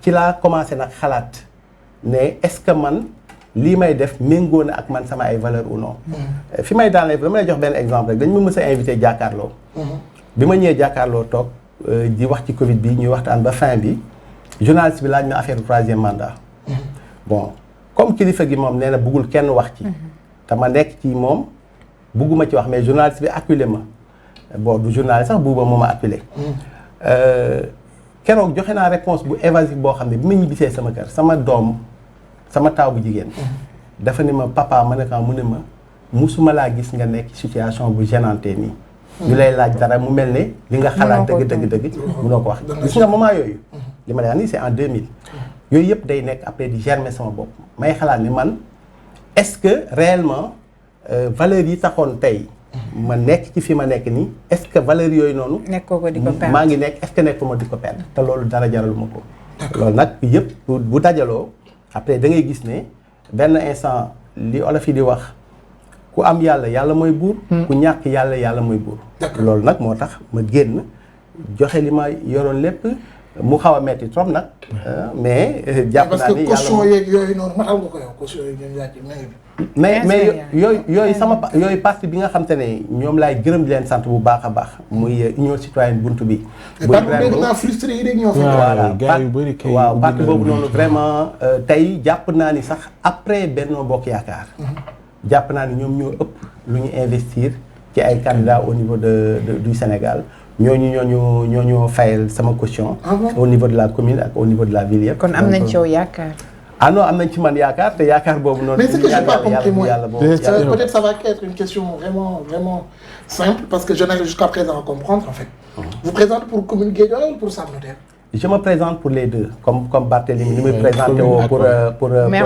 ci laa commencé nag xalaat ne est-ce que man lii may def méngoo na ak man sama ay valeur ou non fi may daanee dama lay jox benn exemple rek dañ ma mës a invité jàkkaarloo bi ma ñëwee jàkkaarloo toog di wax ci Covid bi ñuy waxtaan ba fin bi journaliste bi laaj na affaire troisième mandat bon comme kilifa gi moom nee na bëggul kenn wax ci te ma nekk ci moom bëgguma ci wax mais journaliste bi acculé ma bon du journaliste sax buuba moo ma acculé keroog joxe naa réponse bu évasive boo xam ne bi ma ñibbisee sama kër sama doom sama taaw bu jigéen dafa ne ma papa ma ne ko mu ne ma musuma laa gis nga nekk situation bu gênante nii ñu lay laaj dara mu mel ne li nga xalaat dëgg munoo ko wax gis nga moment yooyu li ma lay wax nii c'est en 2000 yooyu yëpp day nekk après di germer sama bopp may xalaat ni man est-ce que réellement valeurs yi taxoon tey ma nekk ci fi ma nekk nii est-ce que valeurs yooyu noonu nekkoo ko di ko perdre maa ngi nekk est-ce que nekkuma di ko perdre te loolu dara jaraluma ko loolu nag yëpp bu dajaloo après da ngay gis ne benn instant li olof yi di wax ku am yàlla yàlla mooy buur ku ñàkk yàlla yàlla mooy buur loolu nag moo tax ma génn joxe li ma yoroon lépp mu xaw a metti trop nag mais jàpp naa ni yàlla caution yeeg yooyu noonu matal nga ko yow caution yooyu ñoom yaa ci mais yooyu sama yooyu parti bi nga xam te ne ñoom laay gërëm di leen sant bu baax a baax muy union citoyenne buntu bi dégg naa frustré yi rek ñoo voilà waaw parti boobu noonu vraiment tey jàpp naa ni sax après Benno Bokk Yaakaar jàpp naa ni ñoom ñoo ëpp lu ñu investir ci ay candidats au niveau du Sénégal ñooñu fayal sama caution au niveau de la commune ak au niveau de la ville yëpp kon am nañ ci yow yaakaar ah non am nañ ci man yaakaar te yaakaar boobu noonu mais ce que j'ai pas compris moi yàlla peut-être ça va être une question vraiment simple parce que je n'arrive jusqu'à présent à comprendre en fait vous présentez pour commune Guédiawaye ou pour Sam Notaire je me présente pour les deux comme Barthélémy ni muy présenté woo pour maire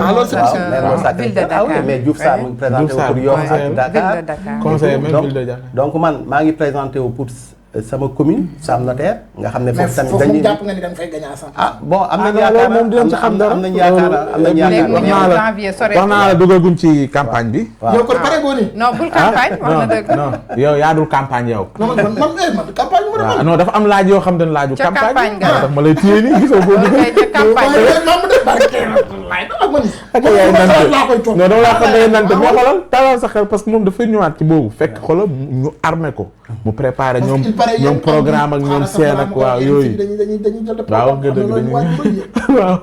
ville de Dakar mais Diouf Sarr mu ngi présenté woo pour Yoff ak Dakar conseiller même ville de Dakar donc man maa ngi présenté woo pour sama commune Sam Notaire nga xam ne foofu tamit foofu moom jàpp nga ni da nga fay gagné à 100%. ah bon am nañu yaakaar moom dinañ ci xam dara am nañu yaakaar wax naa la duggaguñ ci campagne bi. waaw yow kon pare boo nii. non bul campagne wax na dëgg. non yow yaa dul campagne yow. non man campagne mu waaw non dafa am laaj yoo xam dañ laaju. ca campagne nga dafa ma lay téye nii gisoo boo duggee. ca campagne ak yaay nante non dama laa xam ne nante mais xoolal talal sa xel parce que moom dafay ñëwaat ci boobu fekk xoolal ñu armé ko mu préparé ñoom programme ak ñoom seen ak waaw yooyu waaw nga dëgg dañuy waaw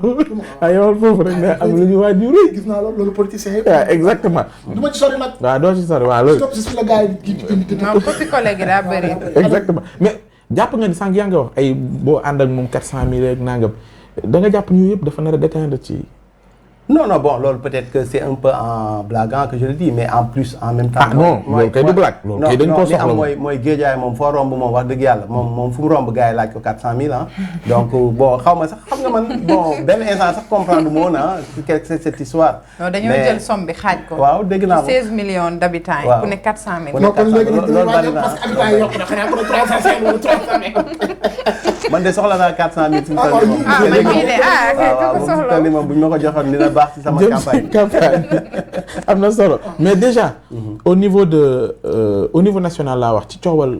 ay yow foofu rek ne am lu ñu waaj yu rëy gis naa loolu politicien yëpp waaw exactement du ma ci sori nag waaw doo ci sori waaw loolu je suis le gars yi non copie collègue daa bëri exactement mais jàpp nga ni sànq yaa nga wax ay boo ànd ak moom 400 000 rek nangam da nga jàpp ñu yëpp dafa nar a déteindre ci non bon loolu peut-être que c'est un peu en blaguant que je le dis mais en plus en même temps. ah non loolu kay du blague loolu kay dañ ko soxla non mooy Guédiawaye moom foo romb moom wax dëgg yàlla moom fu mu romb gars yi laaj ko 400 000 ah. donc bon xaw ma sax xam nga man bon benn instant sax comprendre mu woon ah c'est cette histoire. non dañoo jël somme bi xaaj ko. waaw dégg naa ko 16 millions d'habitants yi. ku ne 400 000. non kon léegi loolu bari na parce que habitants yi yokk na xanaa ko 350 wala 300 man de soxla naa 400 000 suñu tool yi moom. ah man mii de waaw moom moom bu ñu ma ko joxoon dina baax ci sama campagne. am na solo mais déjà au niveau national laa wax ci coowal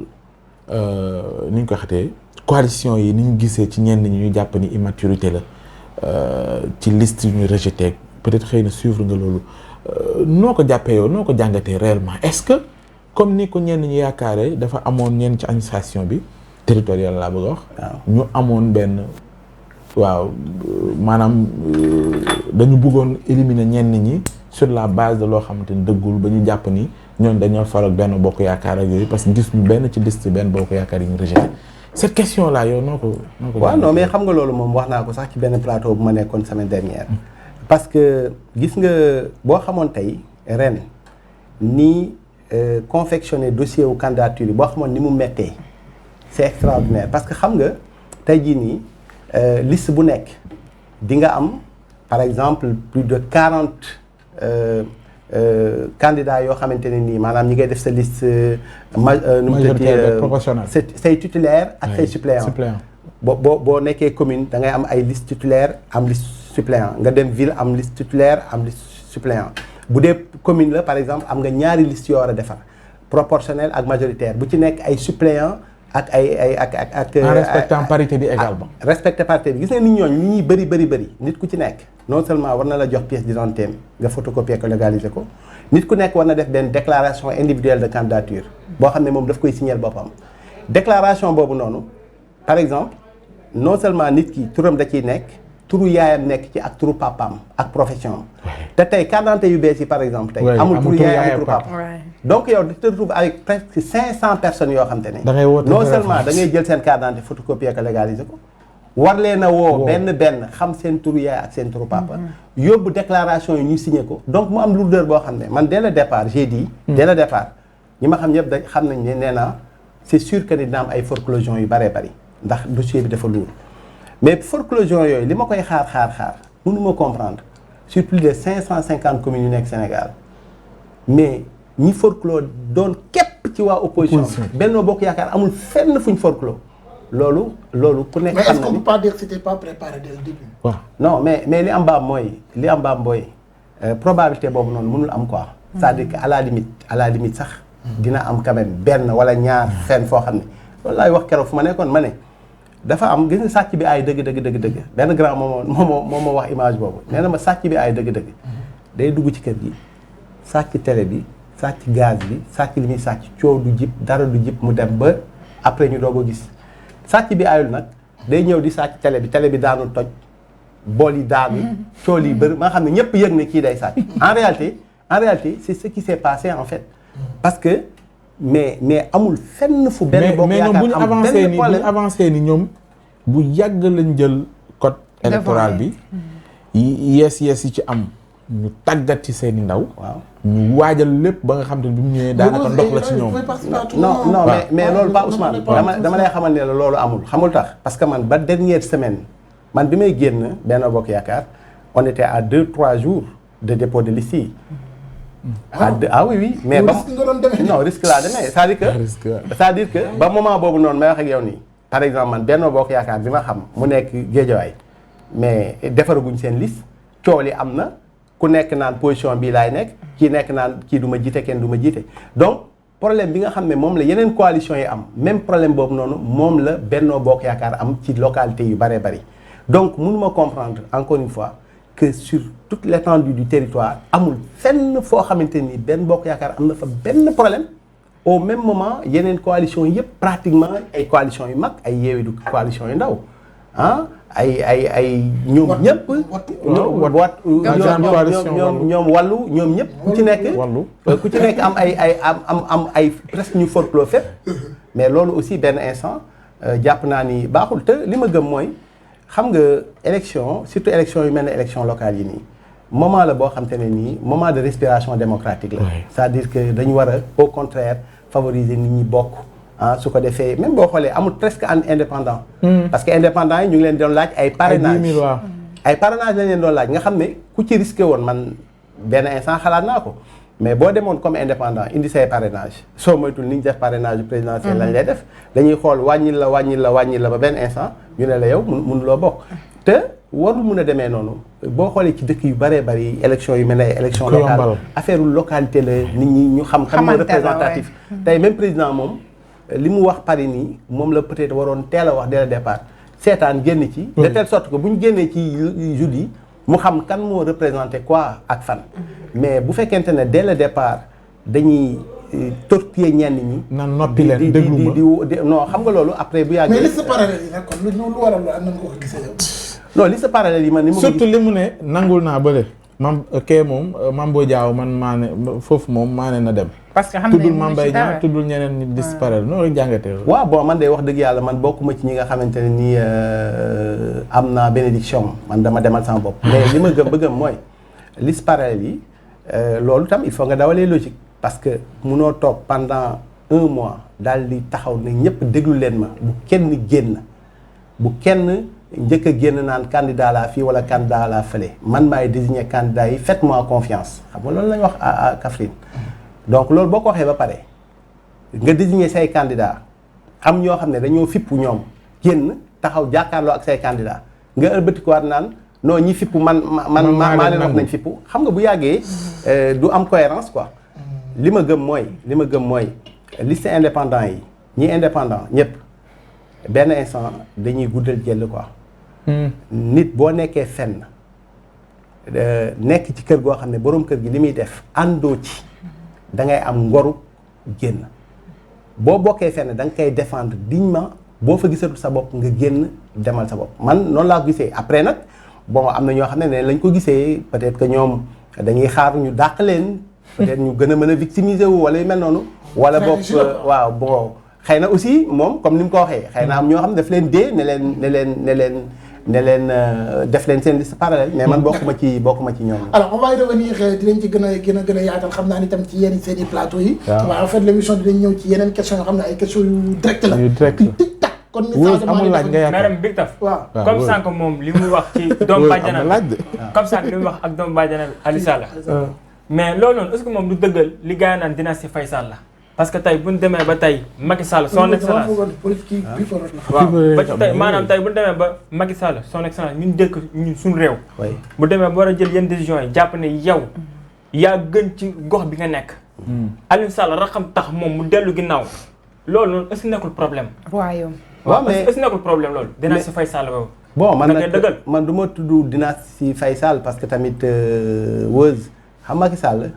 ni ñu ko xatee coalition yi ni ñu gisee ci ñenn ñi ñu jàpp ni immaturité la ci liste yu ñu rejeté peut-être xëy na suivre nga loolu noo ko jàppee yow noo ko jàngatee réellement est-ce que comme ni ko ñenn ñi yaakaaree dafa amoon ñenn ci administration bi territoriale laa bëgg a wax. ñu amoon benn waaw maanaam dañu bëggoon éliminer ñenn ñi sur la base de loo xamante ni dëggul ba ñu jàpp ni ñoom dañoo faral benn bokk yaakaar ak yooyu parce que gis ñu benn ci liste benn bokk yaakaar yi ñu rejeté cette question là yow noo ko. waaw non mais xam nga loolu moom wax naa ko sax ci benn plateau bu ma nekkoon semaine dernière. parce que gis nga boo xamoon tey ren ni confectionner dossier wu candidature yi boo xamoon ni mu méttee c'est extraordinaire parce que xam nga tey jii nii liste bu nekk di nga am par exemple plus de 40 candidats yoo xamante ne nii maanaam ñi ngay def sa liste majoritaire proportionnelle say titulaire ak say suppléant boo nekkee commune da ngay am ay liste titulaire am liste suppléant nga dem ville am liste titulaire am liste suppléant bu dee commune la par exemple am nga ñaari liste yoo war a defar proportionnel ak majoritaire bu ci nekk ay suppléant ak en respectant parité bi également. respecter parité bi gis nga nit ñooñu ñi ñuy bëri nit ku ci nekk non seulement war na la jox pièce d'identité nga photocopier ko légaliser ko nit ku nekk war na def benn déclaration individuelle de candidature boo xam ne moom daf koy signer boppam. déclaration boobu noonu par exemple non seulement nit ki turam da ciy nekk turu yaayam nekk ci ak turu papaam ak profession te tey carte d'identité yu bees yi par exemple tey amul turu yaay amul turu papa donc yow tu te retrouves avec presque 500 personnes yoo xam te ne non seulement da ngay jël seen carte d'identité photocopier ko légaliser ko war leen a woo benn xam seen turu yaay ak seen turu papa yóbbu déclaration yi ñu signé ko donc mu am lourdeur boo xam ne man dès le départ j'ai dit dès le départ ñi ma xam ñëpp da xam nañ ne nee naa c'est sûr que ni dina am ay forclusion yu bëree bëri ndax dossier bi dafa lourd mais forclusion yooyu li ma koy xaar mënuma comprendre sur plus de 550 communes yu nekk Sénégal mais ñi forclos doon képp ci waa opposition Benno Bokk Yaakaar amul fenn fuñ forclos loolu ku nekk. mais est-ce qu'on peut pas dire que c'était pas préparé dès le début. waaw non mais li am baam mooy probabilité boobu noonu mënul am quoi. c'est-à-dire que à la limite sax. dina am quand même benn wala ñaar fenn foo xam ne loolu laay wax keroog fu ma nekkoon ma ne. dafa am gis nga sàcc bi ay dëgg benn grand moom ma wax image boobu nee na ma sàcc bi ay dëgg day dugg ci kër gi sàcc télé bi sàcc gaz bi sàcc li muy sàcc coow du jib dara du jib mu dem ba après ñu doog a gis sàcc bi ayul nag day ñëw di sàcc télé bi daanu toj bool yi daanu coow yi bëri ma xam ne ñëpp yëg ne kii day sàcc en réalité c'est ce qui s'est passé en fait parce que mais amul fenn fu benn bokk yaakaar am benn problème bu ñu avancé ni ñoom bu yàgg lañ jël code électoral bi yees yi ci am ñu tàggat ci seeni ndaw waaw ñu waajal lépp ba nga xam te ne bi mu ñëwee daanaka ndox la ci ñoom non mais loolu ba Ousmane dama lay xamal ne la loolu amul xamul tax parce que man ba dernière semaine man bi may génn Benno Bokk Yaakaar on était à 2-3 jours de dépôt de liste yi oui mais ba non risque laa demee c'est-à-dire que ba moment boobu noonu may wax ak yow nii par exemple man Benno Bokk Yaakaar bi ma xam mu nekk Guédiawaye mais defaraguñ seen liste coow li am na ku nekk naan position bii laay nekk kii nekk naan kii du ma jiite kenn du ma jiite donc problème bi nga xam ne moom la yeneen coalition yi am même problème boobu noonu moom la Benno Bokk Yaakaar am ci localité yu bëree bëri donc mënuma comprendre encore une fois que sur toute l'étendue du territoire amul fenn foo xamante ni Benno Bokk Yaakaar am na fa benn problème au même moment yeneen coalition yëpp pratiquement ay coalition yu mag ay Yewwi du coalition yu ndaw ay ñoom ñëpp ñoom wàllu ñoom ñëpp ku ci nekk am ay presque ñu forclos fépp mais loolu aussi benn instant jàpp naa ni baaxul te li ma gëm mooy xam nga élection surtout élection yu mel ne élection locale yi nii moment la boo xam te ne nii moment de respiration démocratique la c'est-à-dire que dañu war a au contraire favoriser nit ñi bokk su ko defee même boo xoolee amul presque indépendant parce que indépendant yi ñu ngi leen doon laaj ay parrainage lañ leen doon laaj nga xam ne ku ci risqué woon man benn instant xalaat naa ko mais boo demoon comme indépendant indi say parrainage soo moytul ni ñu def parrainage présidentiel lañ lay def dañuy xool wàññil la ba benn instant ñu ne la yow mënuloo bokk te warul mun a demee noonu boo xoolee ci dëkk yu bëree bëri élection yu mel ne élection locale affaire localité la nit ñi ñu xam moo représentatif tey même président moom li mu wax Paris nii moom la peut-être waroon teel a wax dès le départ seetaan génn ci de telle sorte que bu ñu génnee ci jour yi mu xam kan moo représenté quoi ak fan mais bu fekkente ne dès le départ dañuy torpiller ñenn ñi. naan noppi leen déglu ma di non xam nga loolu après bu yàggee. mais liste parallèle yi nag kon lu waral lu am nañu ko gisee yow. non liste parallèle yi man ni ma ko surtout li mu ne nangul naa bële. mam kee moom Mame Boye Diao man maa ne foofu moom maa ne na dem. parce que xam tuddul nañu Mame Boye Diao tuddul ñeneen nit disparaître noonu la jàngatee. waaw bon man de wax dëgg yàlla man bokkuma ci ñi nga xamante ne nii am naa bénédiction man dama demal sama bopp. mais li ma gëm bëggam mooy liste parallèle yi loolu tam il faut nga dawalee logique. parce que munoo toog pendant 1 mois daal di taxaw ne ñëpp déglu leen ma bu kenn génn bu kenn. njëkk a génn naan candidat laa fii wala candidat laa fële man maay désigner candidat yi faites-moi confiance xam nga loolu la ñu wax à Kaffrine donc loolu boo ko waxee ba pare nga désigner say candidat am ñoo xam ne dañoo fippu ñoom génn taxaw jàkkaarloo ak say candidat nga ëlbatikuwaat naan non ñi fippu maa leen wax nañ fippu xam nga bu yàggee du am cohérence quoi li ma gëm mooy liste indépendant yi ñi indépendant ñëpp benn instant dañuy guddal jël quoi nit boo nekkee fenn nekk ci kër goo xam ne boroom kër gi li muy def àndoo ci da ngay am ngoru génn boo bokkee fenn da nga koy défendre dignement boo fa gisatul sa bopp nga génn demal sa bopp man noonu laa ko gisee après nag bon am na ñoo xam ne lañ ko gisee peut-être que ñoom dañuy xaar ñu dàq leen peut-être ñu gën a mën a victimiser wu wala yu mel noonu wala boog waaw bon xëy na aussi moom comme ni mu ko waxee xëy na am ñoo xam ne daf leen dee ne leen def leen seen liste parallèle mais man bokkuma ci ñoom. alors on va y revenir dinañ ci gën a yaatal xam naa ni tam ci yenn seen i plateau yi. waaw en fait l'émission dinañ ñëw ci yeneen questions yoo xam ne ay questions yu direct la. yu direct la tic tac kon amul laaj nga yaakaar madame Big Taf. waaw comme sànq moom li mu wax ci doomu bàjjanam comme sànq li mu wax ak doomu bàjjanam Aliou Sall mais loolu noonu est-ce que moom du dëggal li gars yi naan dynastie Faye Sall la parce que tey bu ñu demee ba tey Macky Sall son excellence waaw ba ci tey maanaam tey bu ñu demee ba Macky Sall son excellence ñun dëkk ñun suñu réew bu demee ba war a jël yenn décisions yi jàpp ne yow yaa gën ci gox bi nga nekk Aliou Sall raxam tax moom mu dellu ginnaaw loolu noonu est-ce que nekkul problème royaume waaw mais est-ce que nekkul problème loolu dynastie Faye Sall boobu bon man du ma tudd dynastie Faye Sall parce que tamit Weuz xam Macky Sall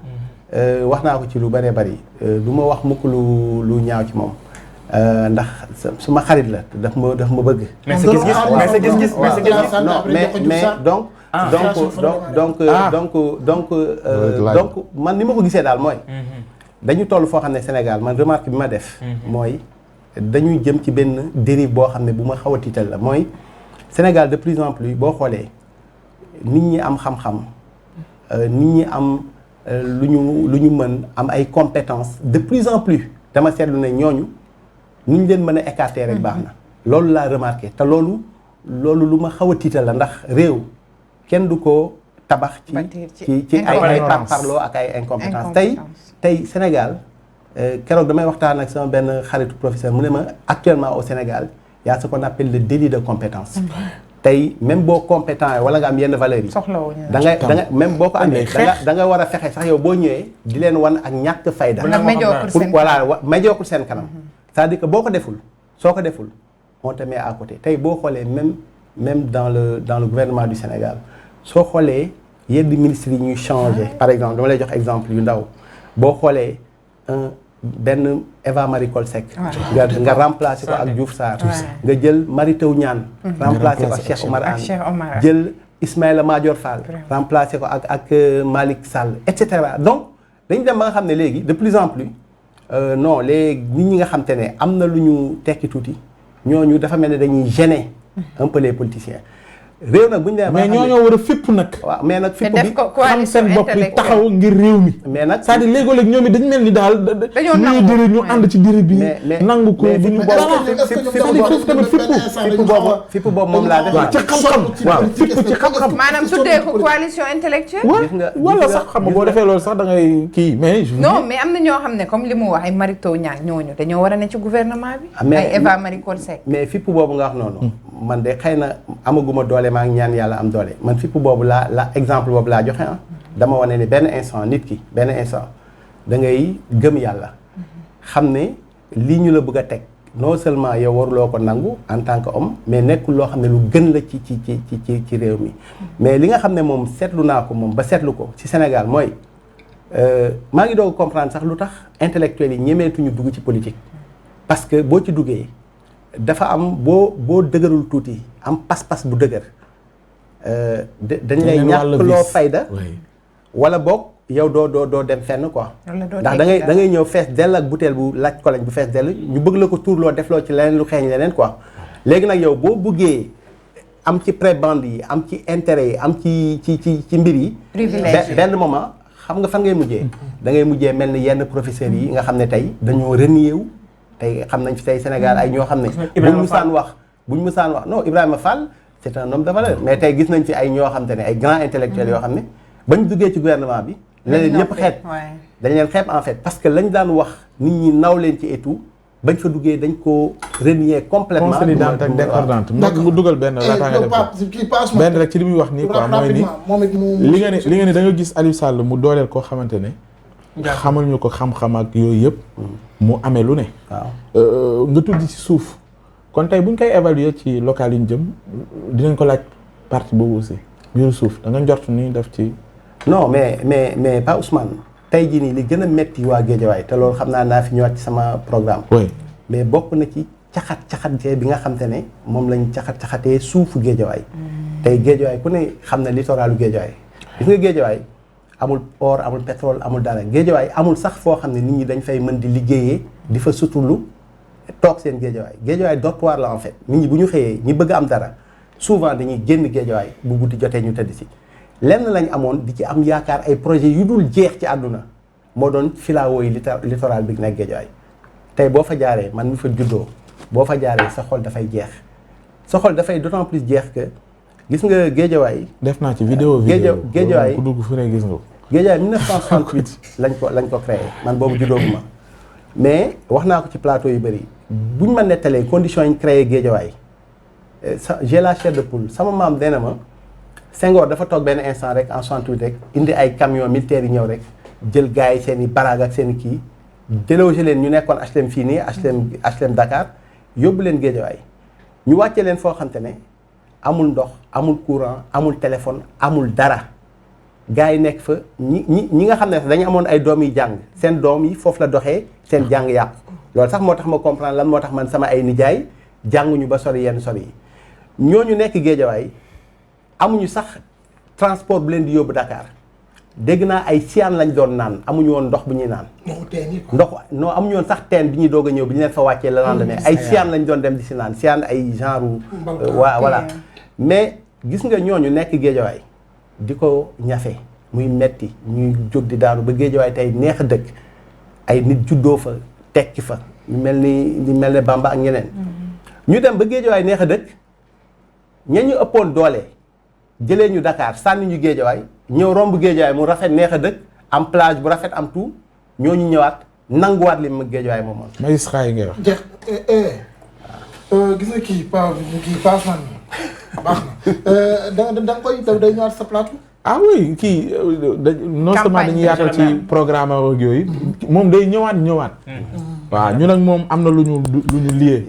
wax naa ko ci lu bëree bëri du ma wax mukk lu ñaaw ci moom ndax suma xarit la daf ma bëgg. mais sa gis-gis donc man ni ma ko gisee daal mooy. dañu toll foo xam ne Sénégal man remarque bi ma def. mooy dañuy jëm ci benn dérive boo xam ne bu ma xaw a tiital la mooy Sénégal de plus en plus boo xoolee nit ñi am xam-xam nit ñi am. lu ñu mën am ay compétences de plus en plus dama seetlu ne ñooñu nu ñu leen mën a écarter rek baax na loolu laa remarqué te loolu lu ma xaw a tiital la ndax réew kenn du ko tabax ci ay parparloo ak ay incompétence tey Sénégal keroog damay waxtaan ak sama benn xaritu professeur mu ne ma actuellement au Sénégal y a ce qu'on appelle le délit de compétence tey même boo compétent wala nga am yenn valeurs yi da nga même boo ko amee da nga war a fexe sax yow boo ñëwee di leen wan ak ñàkk fayda pour voilà médiocre seen kanam c'est-à-dire que boo ko deful soo ko deful on te met à côté tey boo xoolee même dans le gouvernement du Sénégal soo xoolee yenn ministres yi ñuy changé par exemple dama lay jox exemple yu ndaw boo xoolee benn Eva Marie Coll Seck nga remplacé ko ak Diouf Sarr nga jël Mary Teuw Niane remplacé ko ak Cheikh Oumar Anne jël Ismaïla Madior Fall remplacé ko ak Malick Sall et cetera donc dañu dem ba nga xam ne léegi de plus en plus non léegi nit ñi nga xam te ne am na lu ñu tekki tuuti ñooñu dafa mel ne dañuy gêner un peu les politiciens réew nag bu ñu demee mais ñoo war a fépp nag. waaw mais nag fépp bi xam seen bopp yi taxaw ngir réew mi. mais nag c'est-à-dire léegoo-léeg ñoom it dañu mel ni daal. dañoo nangu diri ñu ànd ci diri bi. nangu ko bu ñu fipp boobu moom laa def. waaw ci xam-xam waaw fipp ci xam-xam. maanaam tuddee ko coalition intellectuelle. wala sax xam nga boo defee loolu sax da ngay kii mais. non mais am na ñoo xam ne comme li mu wax ay Mary Teuw Niane ñooñu dañoo war a ne ci gouvernement bi. ay Eva Marie Coll Seck. mais fipp boobu nga wax noonu. man de xëy na amaguma doole maa ngi ñaan yàlla am doole man fipp boobu la exemple boobu laa joxe dama wane ni benn instant nit ki benn instant da ngay gëm yàlla xam ne lii ñu la bëgg a teg non seulement yow waruloo ko nangu en tant que homme mais nekkul loo xam ne lu gën la ci réew mi mais li nga xam ne moom seetlu naa ko moom ba seetlu ko ci Sénégal mooy maa ngi doog comprendre sax lu tax intellectuels yi ñemeetuñu dugg ci politique parce que boo ci duggee dafa am boo dëgërul tuuti am pas-pas bu dëgër dañ lay ñàkkloo fayda wala boog yow doo dem fenn quoi ndax da ngay ñëw fees dell ak butéel bu laaj koloñ bu fees dell ñu bëgg la ko tuurloo defloo ci leneen lu xeeñ leneen quoi léegi nag yow boo buggee am ci prébende yi am ci intérêt yi am ci mbir yi benn moment xam nga fan ngay mujjee da ngay mujjee mel ni yenn professeurs yi nga xam ne tey dañoo renié wu tey xam nañ fi tey Sénégal ay ñoo xam ne buñ musaan wax non Ibrahima Fall c'est un homme de valeur mais tey gis nañ fi ay ñoo xam te ne ay grands intellectuels yoo xam ne bañ duggee ci gouvernement bi leneen ñëpp xeeb dañ leen xeeb en fait parce que lañ daan wax nit ñi naw leen ci et tout bañ fa duggee dañ ko renier complètement consolidante ak décordante mu dugal benn laataa nga def benn rek ci li muy wax nii quoi mooy ni li nga ni da nga gis Aliou Sall mu dooleel koo xamante ne xamal ñu ko xam-xam ak yooyu yëpp mu amee lu ne waaw nga tudd ci suuf kon tey buñ koy évaluer ci local yi ñu jëm dinañ ko laaj parti boobu aussi mbiru suuf da nga njort ni def ci non mais pas Ousmane tey jii nii li gën a metti waa Géejawaay te loolu xam naa fi ñëwaat ci sama programme mais bokk na ci caxat bi nga xam te ne moom lañ caxatee suufu Géejawaay tey Géejawaay ku ne xam na littoralu Géejawaay gis nga Géejawaay amul or amul pétrole amul dara Géejawaay amul sax foo xam ne nit ñi dañ fay mën di liggéeyee di fa sutulu toog seen Géejawaay dortoir la en fait nit ñi bu ñu xëyee ñi bëgg am dara souvent dañuy génn Géejawaay bu guddi jotee ñu tëdd si lenn lañ amoon di ci am yaakaar ay projets yu dul jeex ci àdduna moo doon filao yi littoral bi nekk Géejawaay tey boo fa jaaree man mi fa juddoo boo fa jaaree sa xol dafay jeex sa xol dafay d'autant plus jeex que gis nga Géejawaay def naa ci vidéo Géejawaay ku dugg fu ne gis nga ko Géejawaay 1968 lañ ko créé man boobu juddooguma mais wax naa ko ci plateau yu bëri buñ ma nettalee conditions yi ñu créé Géejawaay j'ai la chair de poule sama maam nee na ma Senghor dafa toog benn instant rek en 68 rek indi ay camions militaires yi ñëw rek jël gars yi seen i baraag ak seen i kii délogé leen ñu nekkoon HLM fii nii HLM Dakar yóbbu leen Géejawaay ñu wàcce leen foo xam te ne amul ndox amul courant amul téléphone amul dara gars yi nekk fa ñi nga xam ne dañu amoon ay doom yi jàng seen doom yi foofu la doxee seen jàng yàqu loolu sax moo tax ma comprendre lan moo tax man sama ay nijaay jànguñu ba sori yenn sori yi ñooñu nekk Géejawaay amuñu sax transport bu leen di yóbbu Dakar dégg naa ay siyaan lañ doon naan amuñu woon ndox bu ñuy naan. ndox non amuñu woon sax teen bi ñuy doog a ñëw bi ñu leen fa wàccee le lendemain ay siyaan lañ doon dem di si naan siyaan ay genre. voilà mais gis nga ñooñu nekk Géejawaay di ko ñafe muy metti ñuy jóg di daanu ba Géejawaay tey neex a dëkk ay nit juddoo fa tekki fa ñu mel ne Bamba ak ñeneen. ñu dem ba Géejawaay neex a dëkk ña ñu ëppoon doole. jëlee ñu Dakar sànni ñu Géejawaay ñëw romb Géejawaay mu rafet neex a dëkk am plage bu rafet am tout ñooñu ñëwaat nanguwaat li mu Géejawaay moom moom. magistrat yi ngay wax. jeex gis nga kii Paa man baax na da nga koy day ñëwaat sa plateau. ah oui kii non seulement dañuy yaatal ci programme ak yooyu moom day ñëwaat. waaw ñun ak moom am na lu ñu lié.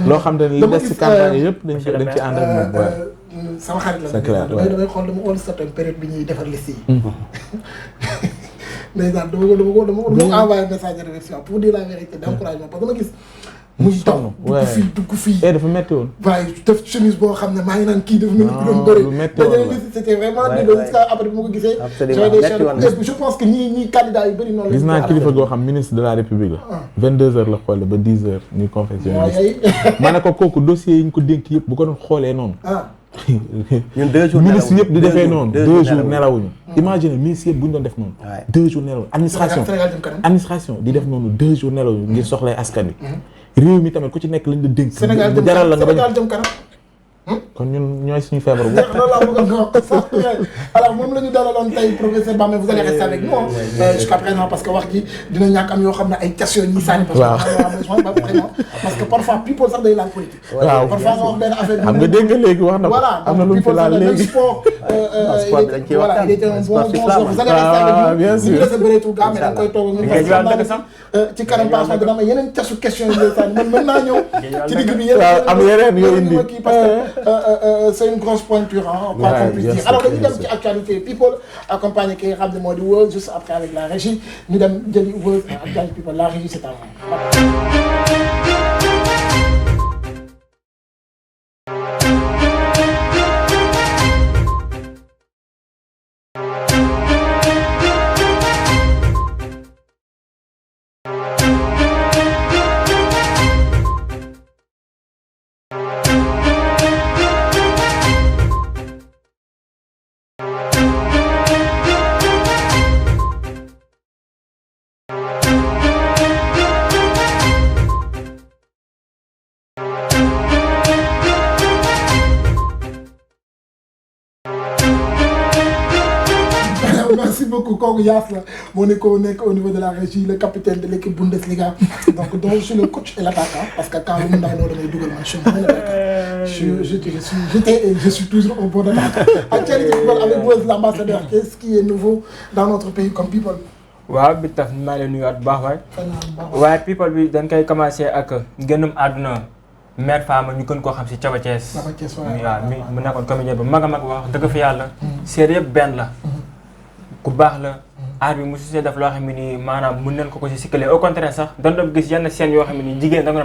loo xam ne li des ci campagne yëpp dañ ci ànd ak moom. sama xarit la c'est clair damay xool dama xool certaine période bi ñuy defar liste yi. ndeysaan dama ko envoyé message de réflexion pour dire la vérité d'encouragement parce que dama gis. muy taw dugg fii dafa métti woon. waaye def chemise boo xam ne maa ngi naan kii dafa mel ni ku doon bëri. lu métti woon la c'était vraiment après bi ma ko gisee. je pense que ñii candidats yu bëri noonu. gis naa kilifa goo xam ministre de la république la. 22h la xool ba 10h ñuy confectionné liste. ma ne ko kooku dossier yi ñu ko dénk yëpp bu ko doon xoolee noonu. ñun 2 jours ministre yëpp di defee noonu 2 jours nelawuñu. imagine ministre yëpp bu ñu doon def noonu. 2 jours nelawuñu administration di def noonu 2 jours nelawuñu ngir soxlay askan wi. réew mi tamit ku ci nekk lañ la dénk. Sénégal jaral la nga bañ Sénégal jëm kanam. kon ñun ñooy suñu feebar bu loolu laa bëgg a wax sax alors moom la ñu dalaloon tey professeur Bambey vous allez rester avec nous jusqu'à présent parce que wax ji dina ñàkk am yoo xam ne ay questions ñuy sànni. waaw parce que parfois people sax day laal politique. waaw parfois nga wax benn affaire. xam nga dégg nga léegi wax na ko. am na lu mu fi laal léegi sport. voilà il était un bon joueur vous allez rester avec nous. bien sûr ñu dese bëreetul gaa mais da nga koy toog ci kanam passe dina am yeneen casu questions yi ngay sànni man mën naa ñëw. ci digg bi waaw am yeneen yoo indi c'est une grosse pointure hein, quoi qu'on puisse dire. Alors dañuy dem ci actualité people accompagné ki nga xam ne moo di Weuz juste après avec la régie ñu dem jëli Weuz actualité people la régie c'est à vous. Merci beaucoup kooku Yaas la moo nekk au niveau de la régie le capitaine de l'équipe Bundesliga donc dont je suis le coach et l'attaquant parce que quand lu mu ndaw noo damay dugal man je suis toujours au bon attaque. Actualité people avec Weuz l'ambassadeur qu'est-ce qui est nouveau dans notre pays comme people. waaw bi taf maa ngi lay nuyuwaat bu baax waay. waaye people bi dañ koy commencer ak génnum àdduna mère Fama ñu gën koo xam si Thiaba Thiès. waaw mu nekkoon comédien ba mag a mag wax dëgg fa yàlla. séeréer yëpp benn la. ku baax la aar bi mosu see def loo xam ne nii maanaam mën nañ ko si sikkale au contraire sax dañ doon gis yenn scènes yoo xam ne nii jigéen da nga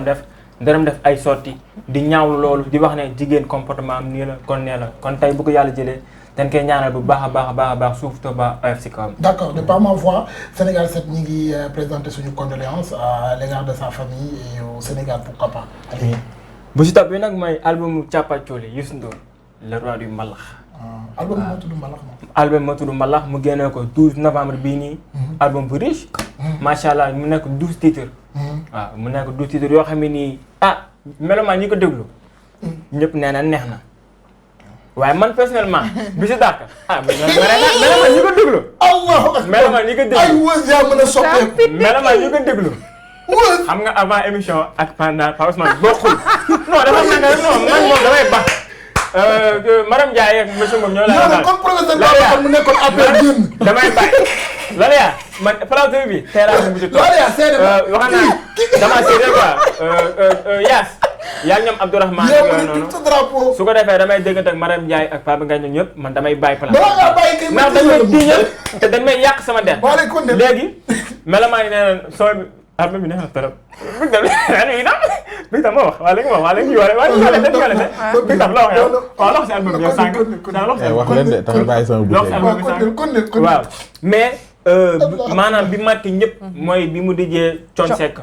doon def ay sorties di ñaawlu loolu di wax ne jigéen comportement am nii la kon nee la kon tey bu ko yàlla jëlee dañ koy ñaanal bu baax a baax suuf to ba oyof si kawam. D'accord de par ma voix Sénégal 7 ñi ngi présenter suñu condoléances à l'égard de sa famille et au Sénégal pourquoi pas. Allez. bu si topp bi nag mooy album Thiapathioly Youssou Ndour le roi du mbalax. album moo tudd Mbalax moom. album moo tudd Mbalax mu génnee ko 12 novembre bii nii. album bu riche. macha allah mu nekk 12 titres. waaw mu nekk 12 titres yoo xam ne nii melomaan ñi ko déglu. ñëpp nee na neex na. waaye man personnellement bi si dàq melomaan ñi ko déglu. Allahu akbar melomaan ñi ko déglu ay Weuz yaa mën a soppeeku. melomaan ñi ko déglu. xam nga avant émission ak pendant Pape Ousmane bokkul. non dafa mel ne non man moom damay baax. madame Ndiaye ak monsieur Ngom ñoo la comme professeur Babacar mu nekkoon affaire génn. damay bàyyi. loolu yaa man plateau bi tey laa mu ci toog. loolu yaa seede ma wax naa damaa seede quoi Yaas. yaa ngi ñoom Abdourahmane ak yooyu noonu su ko defee damay déggante ak madame Ndiaye ak Papa Ngagne ñëpp man damay bàyyi plateau. balaa ngaa bàyyi kay ndax dañ may tiiñal te dañ may yàq sama der. léegi melomaa yi nee na soo album bi neex na trop. bi tam ma wax waa léegi ñu war a bi tam la wax yow waaw la wax si album bi yow sànq wax leen de tamit bàyyi sama bouteille waaw mais maanaam bi marqué ñëpp mooy bi mu dijee Thione Seck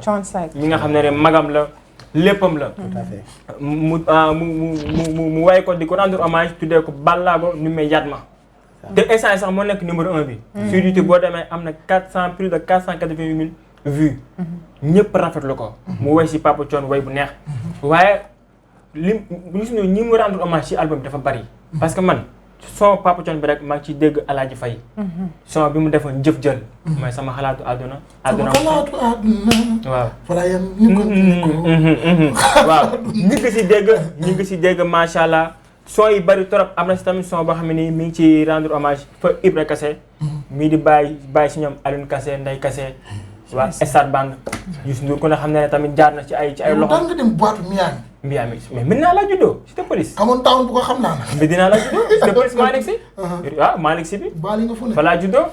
ñi nga xam ne magam la léppam la tout à fait mu way ko di ko rendre hommage tuddee ko Ballago nu may Yatma te instant sax moo nekk numéro 1 bi sur YouTube boo demee am na plus de 488 000 vues ñëpp rafetlu ko mu way si Papa Thione way bu neex waaye li suñu ñi mu rendre hommage ci album bi dafa bari parce que man son Papa Thione bi rek maa ngi ciy dégg Alaaji Faye son bi mu defoon jëf jël mooy sama xalaatu àdduna waaw waaw ñi ngi si dégg macha allah son yi bari trop am na si tamit son boo xam ne nii mi ngi ci rendre hommage fa Ibra Kassé mii di bàyyi si ñoom Alioune Kassé Ndeye Kassé waa Estar Band Youssou Ndour ku ne xam ne tamit jaar na ci ay loxo. daan nga dem boîte Miami mais Medina laa juddoo Cité Police. xamoon town bu ko xam naa na. Medina laa juddoo Cité Police Malick Sy. waaw Malick Sy bi. baali nga fu ne fa laa juddoo.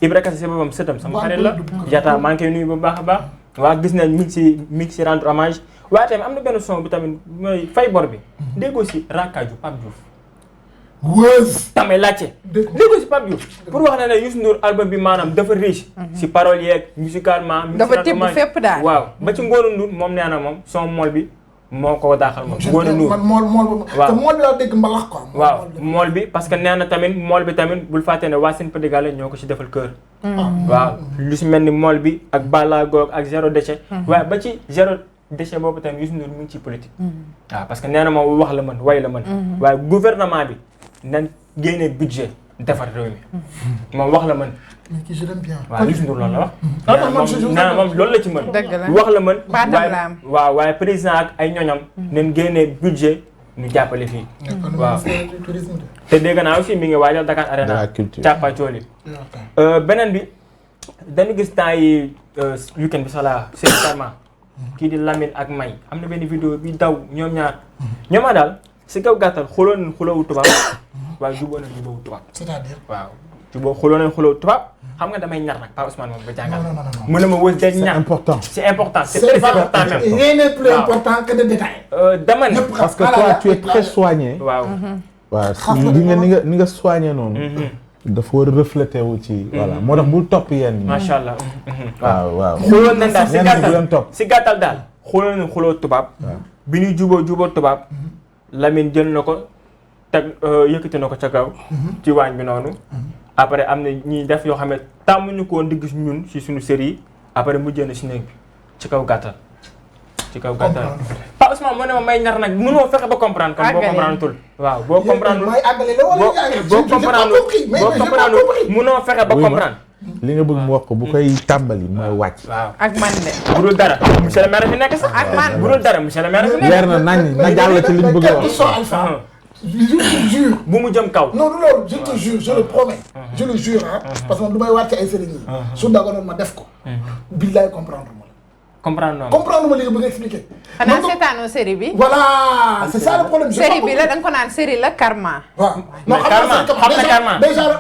Ibra Kassé si boppam sëtam sama xarit la. Jata maa ngi koy nuyu bu baax a baax. waa gis nañ mi ngi si rendre hommage waaye tamit am na benn son bi tamit mooy fay bor bi. déggoo si Rakaju Pape Diouf. Weuz. tamay laajte. déggoo si Pape Diouf. pour wax ne Youssou Ndour album bi maanaam dafa riche. si paroles yeeg musicalement. dafa tibb fépp daal waaw ba ci Ngóoru Ndour moom nee na moom son mool bi moo ko daaxal moom. Ngóoru Ndour man mool waaw te mool bi laa dégg mbalax quoi. waaw mool bi parce que nee na tamit mool bi tamit bul fàtte ne waa Sen Petit Gallé ñoo ko si defal kër. waaw lu si mel ni mool bi ak Balago ak zéro déchet. waaye ba ci zéro déchet boobu tamit Youssou Ndour mu ngi ci politique. waaw parce que nee na moom wax la mën way la mën. waaye gouvernement bi nañ génne budget defar réew mi. moom wax la mën. mais kii je l'aime bien. waaw Youssou Ndour loolu la wax. nee na moom loolu la ci mën. dëgg la wax la mën. waaye waaw waaye président ak ay ñoñam. nañ génne budget ñu jàppale fii. waaw te dégg naa aussi mi ngi waajal Dakar Arena. Thiapathioly. beneen bi dañu gis temps yi weekend bi sax la c'est kii di Lamine ak May am na benn vidéo bi daw ñoom ñaar ñooma daal si kaw gàttal xuloo nañ xuloowu tubaab waaye juboo nañ juboowu tubaab. c'est-à-dire. waaw juboo xuloo nañ xuloowu tubaab xam nga damay ñar nag Pa Ousmane moom ba jàngal. non. mu ne ma wës dañ ñar c'est important. c'est important c'est très important même. rien n'est plus important que de détails. dama ne. parce que toi tu es très soigné. waaw. waaw ni nga soigné noonu. dafa war a refléter wu ci. voilà moo tax bul topp yenn. macha allah. waaw. xuloon nañ daal si yenn bu leen gàttal topp. si gàttal daal. xuloo nañ xuloo tubaab. bi ñuy juboo tubaab. Lamine jël na ko teg yëkkati na ko ca kaw. ci waañ bi noonu. après am na ñuy def yoo xam ne tàmmuñu ko woon di gis ñun si suñu série yi après mu jënd si néeg bi ci kaw gàttal. ci kaw gàttal Pa Ousmane moo ne ma may ñar nag mënoo fexe ba comprendre. kon boo comprendre tul waaw boo comprendre. may àggale la wala boo comprendre boo comprendre mënoo fexe ba comprendre. li nga bëgg mu wax ko bu koy tàmbali mooy wàcc. waaw ak man de. bu dul dara monsieur le maire fi nekk sax. ak man bu dul dara monsieur le maire fi nekk. leer na nañ na jàll ci li ñu bëgg a wax. je te jure. bu mu jëm kaw. non du loolu je te jure je le promets. je le jure ah. parce que man du may wàcc ay sëriñ yi. su daganoon ma def ko. billaay comprendre ma la. comprendre noonu. comprendre ma li nga bëgg a expliquer. xanaa seetaanoo série bi. voilà c'est ça le problème. série bi la da nga ko naan série la Karma. waaw mais Karma xam na Karma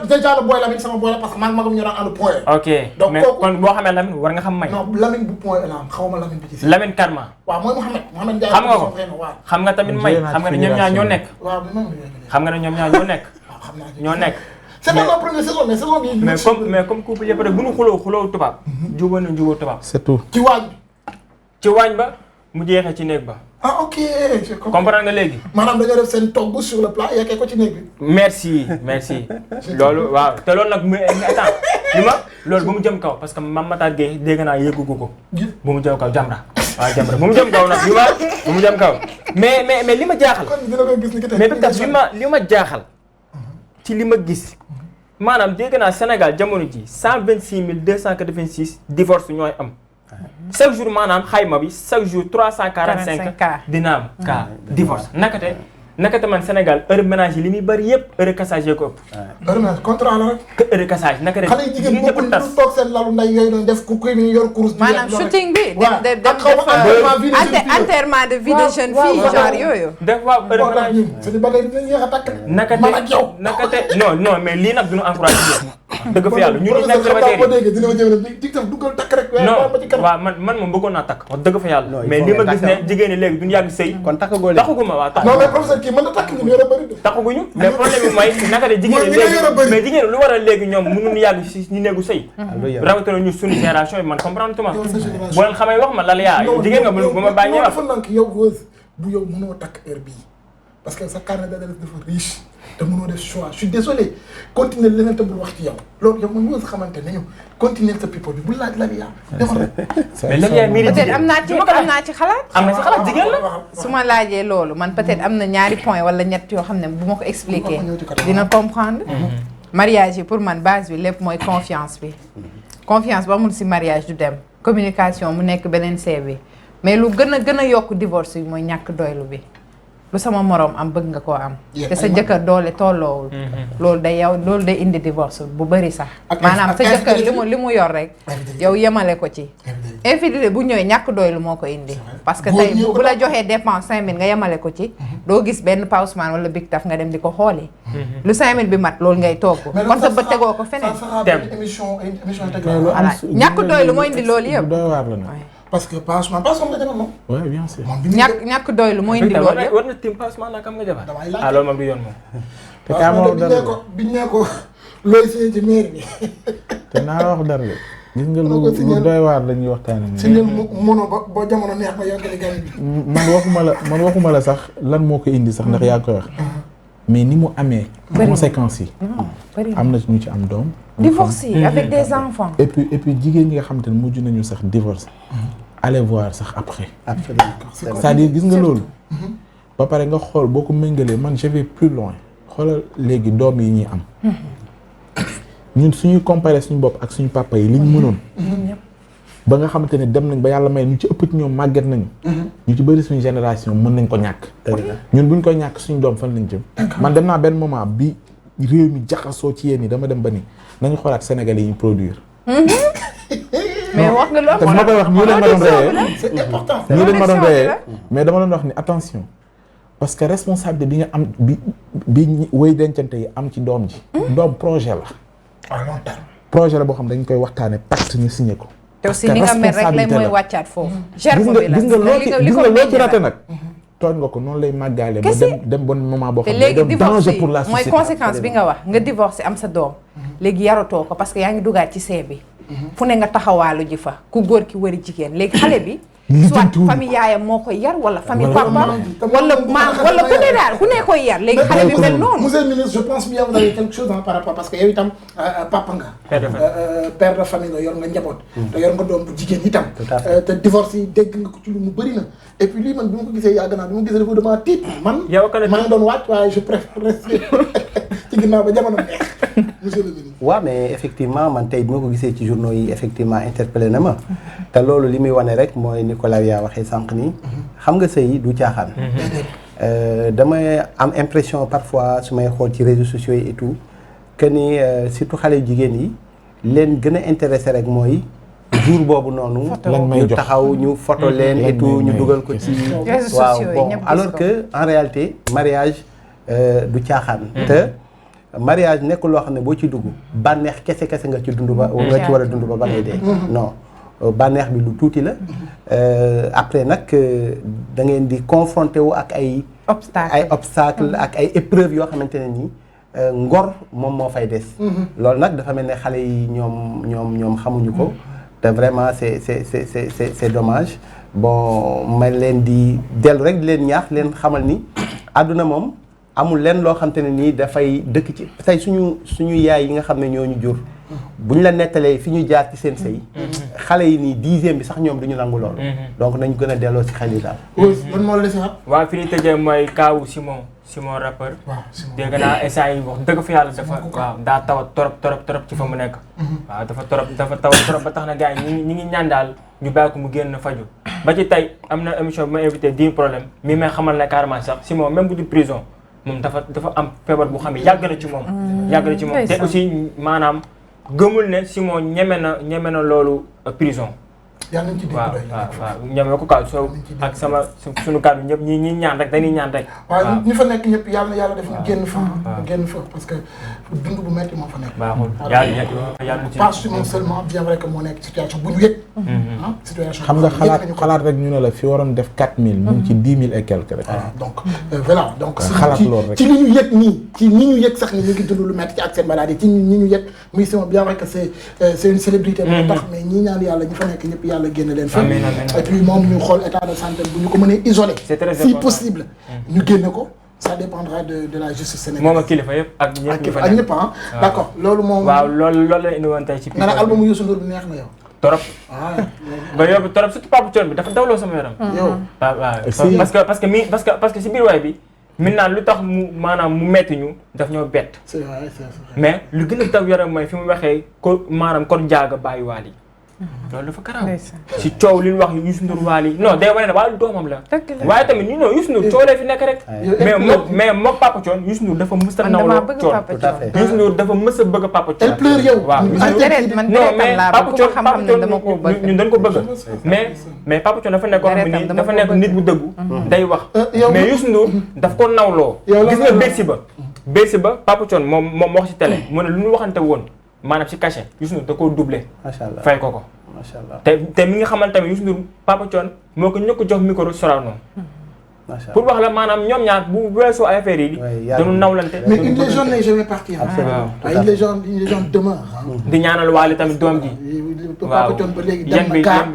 déjà le boy Lamine sama boy la parce que man magam ñu daan ànd point. ok donc mais kon boo xamee Lamine war nga xam may. non Lamine bu point la am xaw ma Lamine bi ci. Lamine Karma. waaw mooy Mouhamed Ndiaye. xam nga ko waaw. xam nga tamit may xam nga ne ñoom ñaar ñoo nekk. waaw xam nga ne ñoom ñaar ñoo nekk. waaw xam naa ñoo nekk. c'est pas la première saison mais saison bi. mais comme couple yëpp rek bu ñu xuloo tubaab. jubóo nañ jubóo tubaab. c'est tout. ci waañ. ci waañ ba mu jeexee ci néeg ba. ah ok. comprendre nga léegi. maanaam dañoo def seen togg sur le plat yeggee ko ci néeg bi. merci loolu waaw te loolu nag mu attends loolu bu mu jëm kaw parce que Mame Matar Gueye dégg naa yëggu ko. bu mu jëm kaw Jamra. waaw Jamra bu mu jëm kaw nag bu mu jëm kaw. mais li ma jaaxal. kon dina koy gis ni que tey. mais bi tax li ma jaaxal ci li ma gis maanaam dégg naa Sénégal jamono ji 126 286 divorce ñooy am. chaque jour maanaam xayma bi chaque jour 345 dina am cas divorce nakate man Sénégal heure ménage yi li muy bëri yëpp heure cassage ko ëpp. heure ménage contrat la rek. heure cassage nakate xale yi jigéen bokkul ñu toog seen lalu nday yooyu doon def ku koy yor course. maanaam shooting bi. waaw dem ak xaw ma enterrement de vie de jeune fille genre yooyu. def waaw heure ménage c'est ba tey dinañ yéex a takk. man ak yow nakate non mais lii nag duñu encouragé dëgg fa yàlla ñun nekk célibataire boo déggee dina ma jël di def duggal takk rek. non waaw man moom bëggoon naa takk wax dëgg fa yàlla. mais li ma gis ne jigéen ñi léegi duñu yàgg sëy. kon takkagoo léegi taxaguma waaw tax. non mais professeur kii mën na takk ñu yore bëri de. taxaguñu mais problème bi mooy naka de jigéen ñi léegi mais jigéen lu waral léegi ñoom mënuñu yàgg si ñu néegu sëy. rawatina ñu suñu génération yi man comprendre tuma. boo leen xamee wax ma lal yaa jigéen nga bu ma bàññee wax. dafa nank yow bu yow mënoo takk heure bii parce que sa carnet d'adresse dafa riche te mënoo def choix je suis désolé continuer leneen te bul wax ci yow loolu yow man ñoo sa xamante nañu continuer sa people bi bul laaj la yaa defal mais la yaa mérite peut-être am naa ci xalaat. am na si xalaat jigéen la. su ma laajee loolu man peut-être am na ñaari point wala ñett yoo xam ne bu ma ko expliquer dina comprendre. mariage yi pour man base bi lépp mooy confiance bi. confiance ba amul si mariage du dem communication mu nekk beneen see bi mais lu gën a yokk divorce yi mooy ñàkk doylu bi. lu sama moroom am bëgg nga koo am. te sa jëkkër doole tolloowul. loolu day indi divorce bu bëri sax. maanaam sa jëkkër li mu yor rek. yow yemale ko ci. infidélité bu ñëwee ñàkk doylu moo ko indi. parce que tey bu la joxee dépense 5000 nga yemale ko ci. doo gis benn Pa Ousmane wala Big Taf nga dem di ko xooli. lu 5000 bi mat loolu ngay togg. kon sa bët tegoo ko feneen. émission voilà ñàkk doylu moo indi loolu yëpp. parce que Pa Ousmane nga jabar moom. oui bien sûr. ñàkk doylu moo indi loolu yëpp. war na tim Pa Ousmane nag am nga jabar. loolu moom du yoon moom. te kaa ma wax dara biñ ne ko looy signé ci mairie bi. te naa wax dara gis nga lu doy waar la ñuy waxtaanee. si ñun mënoo ba jamono neex ba yàggale gan bi. man waxuma la sax lan moo ko indi sax ndax yaa koy wax. mais ni mu amee. conséquences yi. am na ñu ci am doom. divorcé avec des enfants. et puis jigéen ñi nga xam te ne mujj nañu sax divorce. allez voir sax après. absolument c'est-à-dire gis nga loolu. ba pare nga xool boo ko méngalee man je vais plus loin xoolal léegi doom yi ñuy am. ñun suñuy comparer suñu bopp ak suñu papa yi li ñu mënoon. ba nga xamante ne dem nañ ba yàlla may ñu ci ëpp ci ñoom màgget nañu. ñu ci bëri suñu génération mën nañ ko ñàkk. ñun buñ koy ñàkk suñu doom fan lañ jëm. man dem naa benn moment bi réew mi jaxasoo ci yéen ñi dama dem ba ni nañu xoolaat Sénégalais yi ñu produire. mais wax nga loo te ma koy wax ñii leen ma doon reyee. c'est important. ñii leen ma doon reyee mais dama doon wax ni attention parce que responsabilité bi nga am bi way dencante yi am ci doom ji. doom projet la. à long terme. projet la boo xam dañ koy waxtaane pacte ñu signé ko. te aussi ni nga mel rek lay mooy wàccaat foofu. germe bi la gis nga loo ci raté nag. nag. tooñ nga ko noonu lay màggaale ba dem bon moment boo te xam ne léegi dem danger divorce pour la yi mooy société. conséquence bi nga wax nga divorcé am sa doom. léegi yaratoo ko parce que yaa ngi dugaat ci see bi. fu ne nga taxawaalu ji fa ku góor ki wari jigéen léegi xale bi. soit famille yaayam moo koy yar wala famille papa wala maam wala ku ne daal ku ne koy yar léegi xale bi mel noonu. Monsieur le ministre, je pense bien vous avez quelque chose par rapport parce que yow itam papa nga. père de famille nga yor nga njaboot. te yor nga doom bu jigéen itam. te divorce yi dégg nga ko ci lu mu bëri na. et puis lii man bi ma ko gisee yàgg naa bi ma gisee dafa dama tiit man. maa ngi doon wàcc waaye je préfère rester ci ginnaaw ba jamono neex. monsieur le ministre. waaw mais effectivement man tey bi ma ko gisee ci journaux yi effectivement interpellé na ma. te loolu li muy wane rek mooy ni ko Laria waxee sànq nii. xam nga sëy du caaxaan. damay am impression parfois su may xool ci réseaux sociaux yi et tout que ni surtout xale jigéen yi leen gën a intéressé rek mooy jour boobu noonu. ñu taxaw ñu photo leen et tout ñu dugal ko ci. waaw bon alors que en réalité mariage du caaxaan. te mariage nekk loo xam ne boo ci dugg bànneex kese nga ci dund ba nga ci war a dund ba ngay dee non. bànneex bi lu tuuti la après nag da ngeen di confronté wu ak ay obstacle ak ay épreuves yoo xamante ne nii ngor moom moo fay des loolu nag dafa mel ne xale yi ñoom xamuñu ko te vraiment c'est dommage bon ma leen di dellu rek di leen ñaax leen xamal ni àdduna moom amul leen loo xamante ne nii dafay dëkk ci tey suñu yaay yi nga xam ne ñoo ñu jur bu ñu la nettalee fi ñu jaar ci seen sëy xale yi nii 10e bi sax ñoom du ñu nangu loolu. donc nañu gën a delloo ci xel yi daal. lan moo la dese waat. waaw fi ñu tëjee mooy kaawu Simon rappeur. waaw Simon dégg naa instant yi wax dëgg fa yàlla dafa waaw daa tawat torop ci fa mu nekk. waaw dafa tawat torop ba tax na gars yi ñi ngi ñaan daal ñu bàyyi ko mu génn faju ba ci tey am na émission bi ma invité 10 problème mi may xamal ne carrément sax Simon même bu du prison moom dafa am feebar bu xam ne yàgg na ci moom. te aussi maanaam. gëmul ne Simon ñeme na loolu prison. yàlla nañ ci dégg waaw ñeme ko kaw soo ak suñu kàddu ñëpp ñi ñaan rek dañuy ñaan rek. waaw ñi fa nekk ñëpp yàlla na yàlla def ñu génn fa parce que dund bu metti moo fa nekk. baaxul yàlla pas Simon seulement bien vrai que moo nekk situation bu ñu yëg. situation xam nga xalaat rek ñu ne la fi waroon def 4000. mu ngi ci 10 000 et quelque rek. donc voilà donc. xalaat loolu rek ci li ñu yëg nii ci ñi ñu yëg sax ni ñu ngi dund lu metti ci ak seen maladie ci ñi ñu yëg muy Simon bien vrai que c'est une célébrité. moo tax mais ñi ñaan yàlla ñi fa nekk ñëpp yàlla génn leen fa. et puis moom ñu xool état de santé bu ñu ko mënee isolé. si possible ñu génne ko. ça dépendra de la justice sénégalaise. moom ak kilifa yëpp ak ñëpp ah. d'accord loolu moom. waaw loolu la indi woon tey ci. nga ne album Youssou Ndour bi neex na yow. torop. ba yóbbu torop surtout Papa Thione bi dafa dawloo sama yaram. yow waaw parce que si biir waay bi. maintenant lu tax mu maanaam mu metti ñu daf ñoo bett. c'est vrai. mais lu gën a taw yaram mooy fi mu waxee ko maanaam kon jaaga bàyyi waal yi. loolu dafa garaaw si coow li ñu wax Youssou Ndour waal yi non day wane ne waal doomam la. waaye tamit ñu non Youssou Ndour coow lay fi nekk rek. mais moom Papa Thione Youssou Ndour dafa mës a nawloo Thione. Youssou Ndour dafa mës a bëgg Papa Thione. elle pleure yow. man deretam laa bëgg ko xam-xam ne dama ko bëgg. ñun dañ ko bëgg mais Papa Thione dafa nekk dafa nekk nit bu dëggu. day wax mais Youssou Ndour daf ko nawloo. gis nga Bercy ba Papa Thione moom wax ci télé mu ne lu ñu waxante woon maanaam si cachet Youssou Ndour da koo doublé. macha allah fay ko. macha allah te mi nga xamante tamit Youssou Ndour Papa Thione moo ko ñëkk jox micro Sorano. macha allah pour wax la maanaam ñoom ñaar bu weesoo affaire yi. dañu nawlante. mais une légende n'est jamais partie. absolument une légende demeure. di ñaanal waale tamit doom ji. Papa Thione ba léegi dem na gaa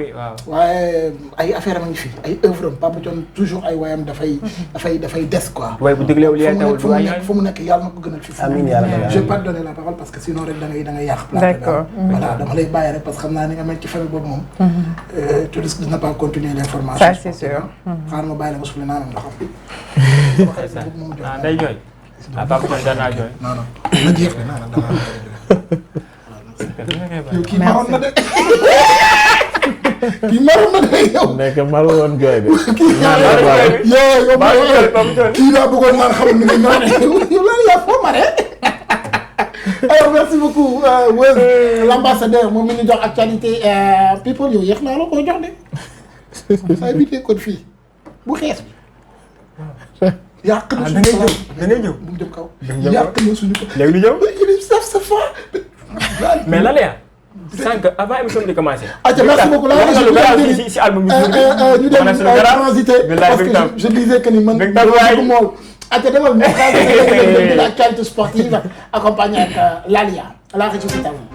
waaye ay affaire am a ngi fi ay œuvre am Papa Thione toujours ay wayam dafay des quoi. waaye bu dégleewul yaay tawul du waay fu mu nekk yàlla na ko gënal fi. amiin yàlla je vais pas te donner la parole parce que sinon rek da ngay yàq. d'accord voilà dama lay bàyyi rek parce que xam naa ni nga mel ci famille boobu moom. tu risques de ne pas continuer l'information. ça c'est sûr. xaaral ma bàyyi la ma suuf naanam ndoxam. day jooy. Papa Thione daan naa jooy. non na jeex de naanam dama yow kii maroon na de kii maroon na de yow. nekk maru woon jooy de. kii laa bëggoon naan xamul ni nga naan yow lan la foo mare. alors merci beaucoup Weuz l'ambassadeur moom mi ñu jox actualité people yow yéex naa la koo jox de. saa bi tey kon fii bu xees bi. yàq na suñu da ngay ñëw bu mu jëm kaw. jëm kaw. yàq na suñu kaw. léegi lu ñëw. il saf sa fa. mais lan la yaa. sànq avant émission bi di commencé. Merci beaucoup la si album bi. ñu dem transité parce que je disais que ni man. mool. demal moo transité de l'actualité sportive accompagné ak Lalia la régie c'est à vous.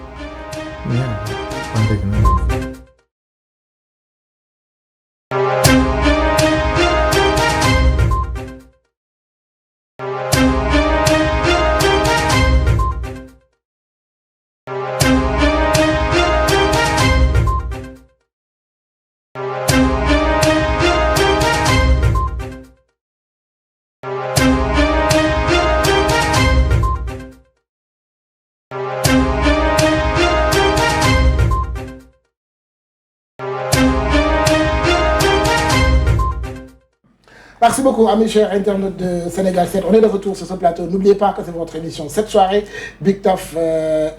Merci beaucoup, amis chers internautes de Sénégal 7. On est de retour sur ce plateau. N'oubliez pas que c'est votre émission cette soirée. Big Taf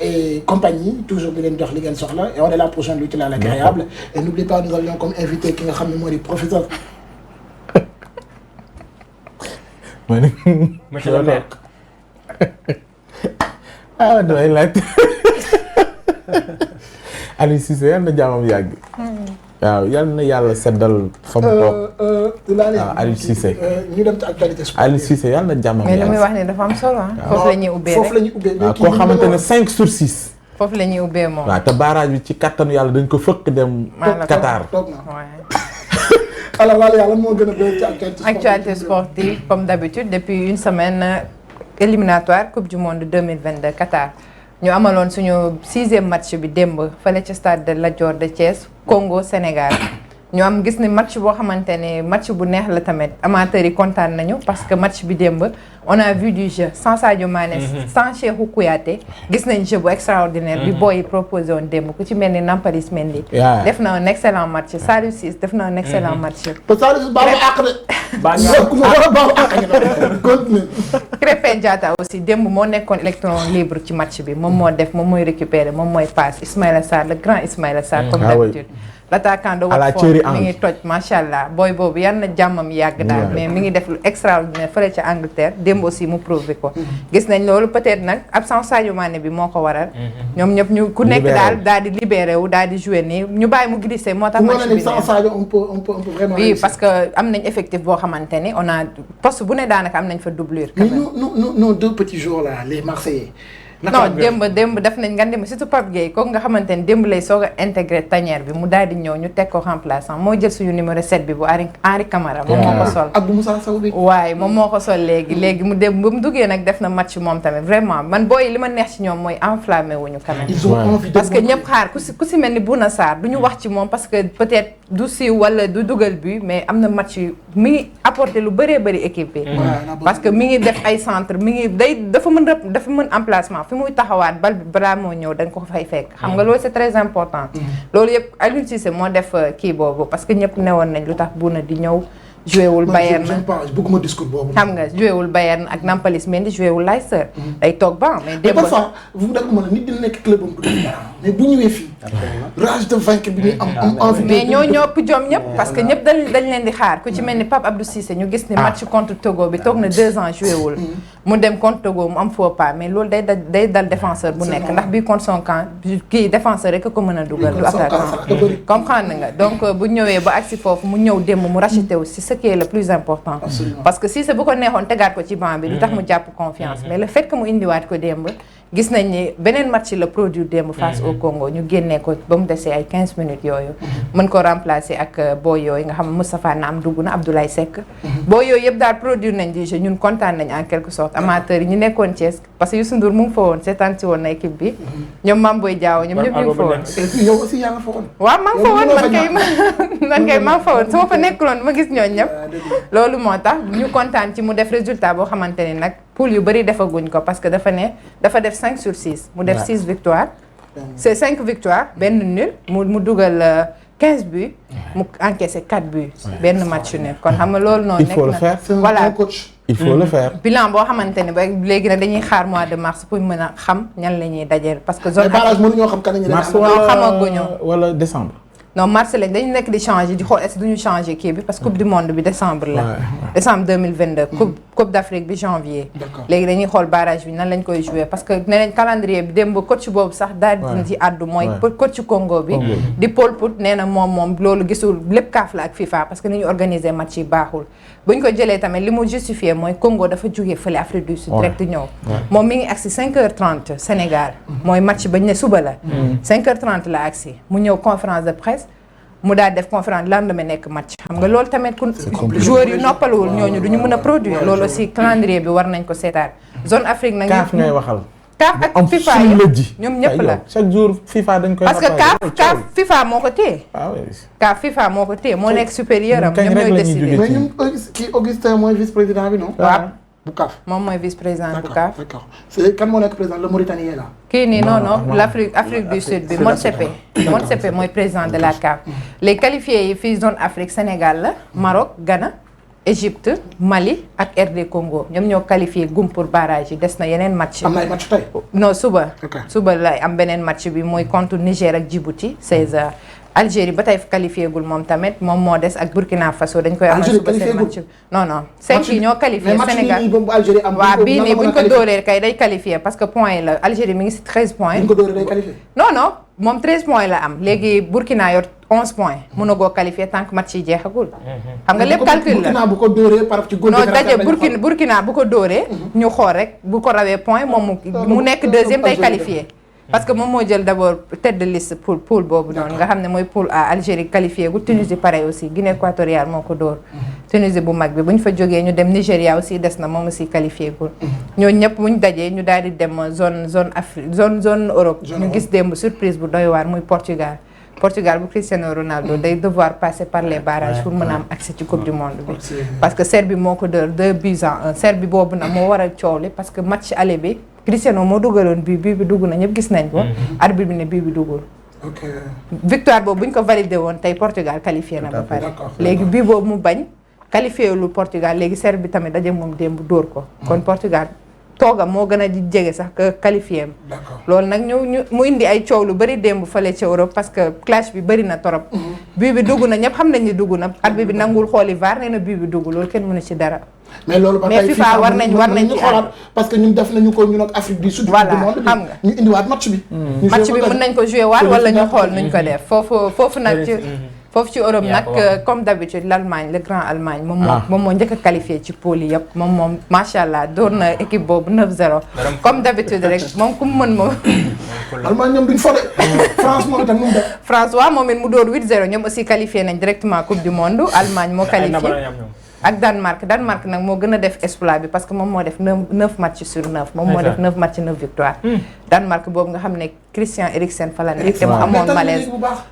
et compagnie, toujours de l'Endor Ligan Sorla. Et on est là pour joindre l'utile à l'agréable. Et n'oubliez pas, nous avions comme invité qui est le professeur. Monsieur le maire. Ah, doy laaj. Aliou Cissé yal na jaamam yàgg. waaw yal na yàlla seddal fa mu toog. waaw Aliou Cissé. ñu dem ci actualité sportive. Aliou Cissé yal na jaamam yàgg. mais li muy wax ni dafa am solo ah. foofu la ñuy ubbee foofu la ñuy ubbee. waaw koo xamante ne 5 sur 6. foofu la ñuy ubbee moom. waaw te barrage bi ci kattanu yàlla dañ ko fëkk dem. Qatar. toog na alors Lalia lan moo gën a doon ci actualité sportive comme d'habitude depuis une semaine éliminatoire coupe du monde 2022 Qatar. ñu amaloon suñu 6e match bi démb fële ci stade de Lat Dior de Thiès Congo Sénégal ñu am gis ni match boo xamante ne match bu neex la tamit amateurs yi kontaan nañu parce que match bi démb on a vu du jeu sans Sadio Mané sans Cheikhou Kouyaté gis nañ jeu bu extraordinaire bi booy yi proposé woon démb ku ci mel ni Nampalys Mendy def na un excellent match Saliou Ciss def na un excellent match Saliou Ciss baalu àq de baalu àq continue Krépin Diatta aussi démb moo nekkoon électron libre ci match bi moom moo def moom mooy récupérer moom mooy passe Ismaïla Sarr le grand Ismaïla Sarr comme d'habitude l'attaquant de Watford mi ngi toj macha allah booy boobu yal na jàmmam yàgg daal mais mi ngi def lu extraordinaire fële ca Angleterre démb aussi mu prouvé ko gis nañ loolu peut-être nag absence Sadio Mané bi moo ko waral ñoom ñëpp ñu ku nekk daal di libéré wu daal di joué nii ñu bàyyi mu glissé moo tax match bi on peut vraiment oui parce que am nañ effectif boo xamante ni on a poste bu ne daanaka am nañ fa doublure mais nos deux petits jours là les Marseillais non démb def nañ nga dem surtout Pape Gueye kooku nga xamante ni démb lay soog a intégré tanière bi mu daal di ñëw ñu teg ko remplaçant moo jël suñu numéro 7 bi bu Henri Camara moom moo ko sol Abdou Moussa Sow bi waaye moom moo ko sol léegi mu dem ba mu duggee nag def na match moom tamit vraiment man booy li ma neex ci ñoom mooy enflammé wuñu quand même ils ont envie parce que ñëpp xaar ku si mel ni Bouna Sarr du ñu wax ci moom parce que peut-être du siiw wala du dugal bi mais am na match yu mi ngi apporté lu bëree bëri équipe bi parce que mi ngi def ay centre mi ngi dafa mën emplacement fi muy taxawaat bal bi balaa moo ñëw da nga ko fay fekk xam nga loolu c'est très important loolu yëpp Aliou Cissé moo def kii boobu parce que ñëpp newoon nañ lu tax Bouna di ñëw joué wul Bayern bëgguma discours boobu xam nga joué wul Bayern ak Nampalys Mendy joué wul Leicester day toog ba mais démb parfois vous dagg ma nit dina nekk club am du def dara mais bu ñëwee fii rage de vaincre bi ñuy am envie mais ñoo ëpp jom ñëpp parce que ñëpp dañ leen di xaar ku ci mel ni Pape Abdou Cissé ñu gis ni match contre Togo bi toog na 2 ans joué wul mu dem contre Togo mu am faux pas mais loolu day dal défenseur bu nekk ndax bii contre son camp kii défenseur rek ko mën a dugal du attaquant comprendre nga donc bu ñëwee ba agsi foofu mu ñëw démb mu racheté aussi ce qui est le plus important parce que Cissé bu ko neexoon tegaat ko ci banc bi du tax mu jàpp confiance mais le fait que mu indiwaat ko démb gis nañ ni beneen match la produit démb face au Congo ñu génnee ko ba mu desee ay 15 minutes yooyu mën ko remplacer ak booy yooyu nga xam Moustapha Naam dugg na Abdoulaye Seck booy yooyu yëpp daal produire nañ di jeu ñun kontaan nañ en quelque sorte amateurs yi ñu nekkoon Thiès parce que Youssou Ndour mu ngi fa woon seetaan si woon na équipe bi ñoom Mame Boye Diao ñoom ñëpp ñu ngi fa woon yow aussi yaa nga fa woon waaw maa ngi fa woon man kay maa ngi fa woon su ma fa nekkuloon ma gis ñooñu ñëpp loolu moo tax ñu kontaan ci mu def résultat boo xamante ni nag poule yu bëri defaguñ ko parce que dafa def 5 sur 6 mu def 6 victoires c'est 5 victoires benn nul mu dugal 15 buts mu encaissé 4 buts benn match nul kon xam nga loolu noonu nekk na voilà il faut le faire bilan boo xamante ni ba léegi nag dañuy xaar mois de mars pour mën a xam ñan la ñuy dajeel parce que zone barrage mënuñoo xam kan lañuy mars wala décembre non mars lañ dañu nekk di changer di xool est-ce que duñu changer kii bi parce que coupe du monde bi décembre la décembre 2022 Coupe d'Afrique bi janvier. D'accord. léegi dañuy xool barrage bi nan lañ koy jouer parce que nee nañ calendrier bi démb coach boobu sax daal di ci àddu mooy coach Congo bi. di Paul Pout nee na moom loolu gisul lépp kaaf la ak FIFA parce que ni ñu organiser match yi baaxul. bu ñu ko jëlee tamit li mu justifié mooy Congo dafa jógee fële Afrique du Sud direct ñëw. moom mi ngi agsi 5h30 Sénégal. mooy match bañ ne suba la. 5h30 la agsi mu ñëw conférence de presse. mu daal def conférence lendemain nekk match xam nga loolu tamit ku joueurs yu noppaluwul ñooñu du ñu mën a produire loolu aussi calendrier bi war nañ ko seetaan zone Afrique nag kaaf ngay waxal. kaaf ak FIFA yëpp ñoom ñëpp la chaque jour FIFA dañ koy parce que kaaf FIFA moo ko téye kaaf FIFA moo ko téye moo nekk supérieur am ñoom ñooy décider mais ñun kii Augustin mooy vice président bi non waaw bu CAF moom mooy vice président bu CAF d'accord c'est kan moo nekk président le Mauritanien là kii nii non l'Afrique du Sud bi Motsepe mooy président de la CAF les qualifiés yi fii zone Afrique Sénégal la Maroc Ghana Égypte Mali ak RD Congo ñoom ñoo qualifié gum pour barrage yi des na yeneen match am na ay match tey non suba lay am beneen match bi mooy contre Niger ak Djibouti 16h Algérie ba tey qualifié gul moom tamit moom moo des ak Burkina Faso dañ koy amal suba seen match non 5 yi ñoo qualifié Sénégal waaw bii nii buñ ko dóoree kay day qualifié parce que points yi la Algérie mi ngi si 13 points buñ ko dóoree day qualifié non moom 13 points la am léegi Burkina yor 11 points mën a goo qualifié tant que match yi jeexagul xam nga lépp calcul la Burkina bu ko dóoree par ci non daje Burkina bu ko dóoree ñu xool rek bu ko rawee point moom mu nekk deuxième day qualifié parce que moom moo jël d'abord tête de liste poule boobu noonu nga xam ne mooy poule A Algérie qualifié gu Tunisie pareil aussi Guinée équatoriale moo ko dóor Tunisie bu mag bi bu ñu fa jógee ñu dem Nigéria aussi des na moom aussi qualifié gul ñooñu ñëpp bu ñu dajee ñu daal di dem zone Afrique zone Europe ñu gis démb surprise bu doy waar muy Portugal bu Cristiano Ronaldo day devoir passer par les barrages pour mën a am accès ci coupe du monde bi parce que Serbie moo ko dóor 2-1 Serbie boobu nag moo waral coow li parce que match aller bi Cristiano moo dugaloon bii bi dugg na ñëpp gis nañ ko arbitre bi ne bii bi duggul victoire boobu bu ñu ko validé woon tey Portugal qualifié na ba pare léegi bii boobu mu bañ qualifié lu Portugal léegi Serbie tamit daje moom démb dóor ko kon Portugal toogam moo gën a jege sax que qualifié am loolu nag ñu mu indi ay coow lu bëri démb fële ci Europe parce que clash bi bëri na torop bii bi dugg na ñëpp xam nañ ni dugg na arbitre bi nangul xooli VAR nee na bii bi dugg loolu kenn mënu ci dara mais loolu ba tey FIFA war nañ ci xoolaat parce que ñun def nañu ko ñun ak Afrique du Sud voilà xam nga ñu indiwaat match bi mën nañ ko jouer waat wala ñu xool nuñ ko def foofu nag ci Europe nag comme d'habitude l'Allemagne le grand Allemagne moom moo njëkk a qualifié ci pôle yi yëpp moom macha allah door na équipe boobu 9-0 comme d'habitude rek moom ku mu mën moom Allemagne ñoom duñ fole France moom itam mu def France waaw moom it mu door 8-0 ñoom aussi qualifié nañ directement coupe du monde Allemagne moo qualifié ak Danemark nag moo gën a def exploit bi parce que moom moo def 9 matchs sur 9 moom moo def 9 matchs 9 victoires Danemark boobu nga xam ne Christian Eriksen fa la nekk te mu amoon malaise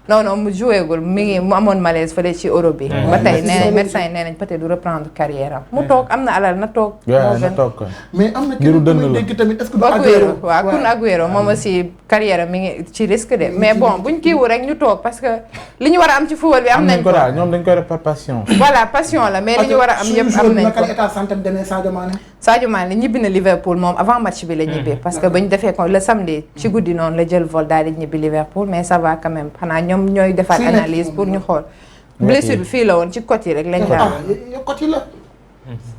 non mu jouégul mu amoon malaise fële ci Europe bi ba tey nee nañ médecin yi nee nañ peut-être du reprendre carrière am mu toog am na alal na toog moo gën mais am na kenn ku dégg tamit est-ce que Agüero waaw Kun Agüero moom aussi carrière am mi ngi ci risque de mais bon buñ kiiwu rek ñu toog parce que li ñu war a am ci football bi am nañ ko daal ñoom dañ koy def par passion voilà passion la mais li ñu war a am yëpp am nañ ko état santé demee Sadio Mané ñibbi na Liverpool moom avant match bi la ñibbi parce que bañ defee ko le samedi ci guddi noonu la jël vol daal di ñibbi Liverpool mais ça va quand même xanaa ñoom ñooy defaat analyse pour ñu xool blessure bi fii la woon ci côte yi rek lañ daal côte yi la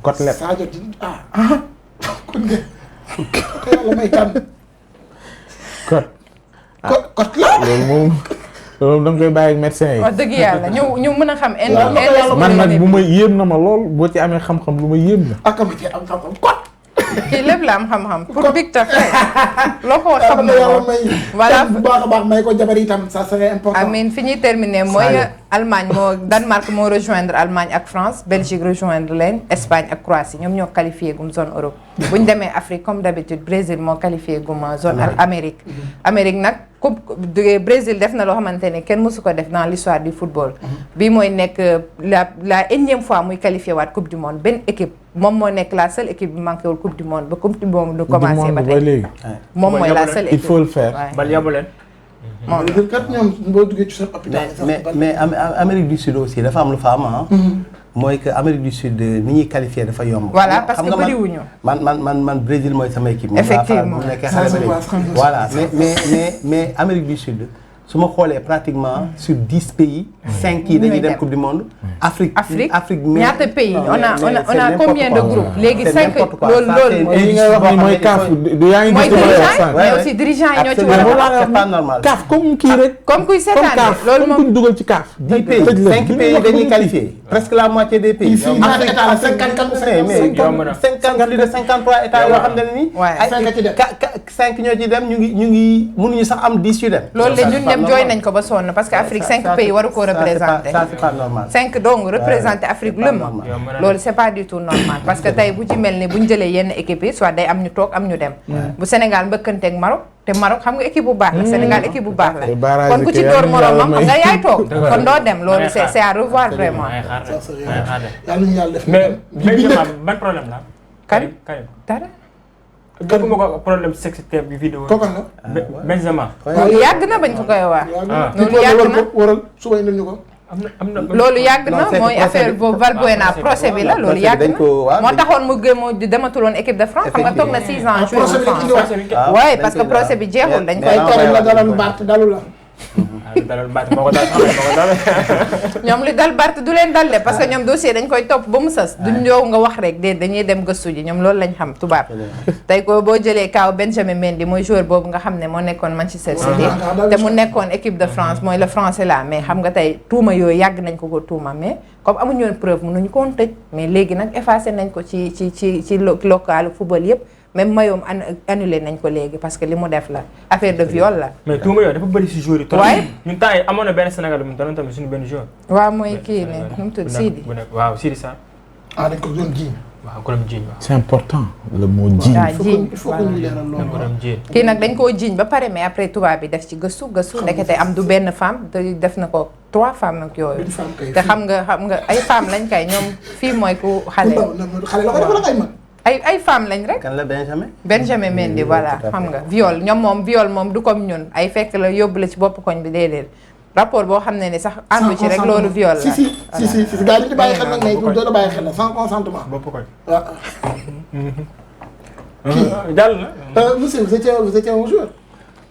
côte la Sadio kon nga yàlla may tànn côte la loolu da nga koy bàyyi ak médecin yi. wax dëgg yàlla ñu mën a xam. man nag bu ma yéem na ma lool boo ci amee xam-xam lu ma yéem la. ak am ci am xam-xam kot. kii lépp la am xam-xam. pour Victor Faye. loo ko xam na yàlla may. voilà bu baax a baax may ko jabar itam ça serait important. amiin fi ñuy terminer mooy Allemagne Danemark moo rejoindre Allemagne ak France Belgique rejoindre leen Espagne ak Croatie ñoom ñoo qualifié gum zone Europe. bu ñu demee Afrique comme d'habitude Brésil moo qualifié gum zone Amérique. Amérique nag coupe Brésil def na loo xamante ne kenn mësu ko def dans l'histoire du football. bii mooy nekk la énième fois muy qualifié waat coupe du monde benn équipe moom moo nekk la seule équipe bi manqué wul coupe du monde ba coupe du monde du commencé ba tey. moom mooy la seule équipe il faut le faire. bal yabu leen. moom kat ñoom boo duggee ci seen hôpital mais Amérique du Sud aussi dafa am lu fa am mooy que Amérique du Sud ni ñuy qualifié dafa yomb. voilà parce que bëriwuñu. man Brésil mooy sama équipe. effectivement mu nekkee xale ba léegi voilà mais Amérique du Sud su ma xoolee pratiquement sur 10 pays 5 yi dañuy dem coupe du monde. Afrique ñaata pays on a combien de groupes léegi 5 loolu li ngay wax ni mooy CAF yaa ngi gis mais aussi dirigeants yi ñoo ci war a c'est pas normal. CAF comme kii rek comme kuy seetaan loolu comme kuñ dugal ci CAF 10 pays 5 pays dañuy qualifié presque la moitié des pays. fii ñaata état la 54 mais 50 plus de 53 états yoo xam ne nii. ay 5 ñoo ci dem ñu ngi mënuñu sax am 10 yu dem. loolu de ñun ñëpp jooy nañ ko ba sonn parce que Afrique 5 pays waru koo représenter. ça c'est pas normal. 5 donc représenter Afrique lëmm. loolu c'est pas du tout normal parce que tey bu ci mel ni bu ñu jëlee yenn équipe yi soit day am ñu toog am ñu dem. bu Sénégal mbëkkanteeg Maroc te Maroc xam nga équipe bu baax la. Sénégal équipe bu baax la. kon ku ci door moromam xam nga yaay toog kon doo dem loolu c'est à revoir vraiment. yàlla ñu yàlla def. mais ban problème la. Karim dara. dégguma ko problème sexuel bi vidéo. kooku la. Benzema. loolu yàgg na bañ ko koy wax. loolu yàgg na waral suba indil ñu ko. am na loolu yàgg na mooy affaire boobu Valbuena procès bi la loolu yàgg na moo taxoon mu dematuloon équipe de France xam nga toog na 6 ans joué France waaye parce que procès bi jeexul dañ koy Karim la daloon Bart dalu la. dalal Bart moo ko dal ñoom li dal Bart du leen dal de parce que ñoom dossier dañ koy topp ba mu sës duñ ñëw nga wax rek de dañuy dem gëstu ji ñoom loolu lañ xam tubaab tey ko boo jëlee kaaw Benjamin Mendy mooy joueur boobu nga xam ne moo nekkoon Manchester City te mu nekkoon équipe de France mooy le français là mais xam nga tey tuuma yooyu yàgg nañ ko tuuma mais comme amuñu woon preuve mënuñu ko woon tëj mais léegi nag effacé nañ ko ci local football yëpp même mayoom annulé nañ ko léegi parce que li mu def la affaire de viol la. mais tuuma yooyu dafa bëri si joueur yi. waaye ñun temps yi amoon na benn Sénégal bu mu doon tamit suñu benn joueur. waaw mooy kii ne nu mu tudd Sidi. waaw Sidi Sarr. dañ ko doon jiiñ. waaw ko doon jiiñ waaw. c'est important le mot jiiñ. waaw jiiñ il faut que ñu leeral loolu. kii nag dañ koo jiiñ ba pare mais après tubaab bi def ci gëstu ndekete am du benn femme te def na ko 3 femmes ak yooyu. te xam nga ay femmes lañ kay ñoom fii mooy ku xale. xale la ko def wala ay mag. ay femmes lañ rek. kan la Benjamin Mendy voilà xam nga viol moom du comme ñun ay fekk la yóbbu la ci bopp koñ bi déedéet rapport boo xam ne ni sax àndu ci rek loolu viol la. si gars yi di bàyyi xel nag mais du doon bàyyi xel la sans consentement. bopp koñ. waaw. jàll na. monsieur vous étiez un joueur.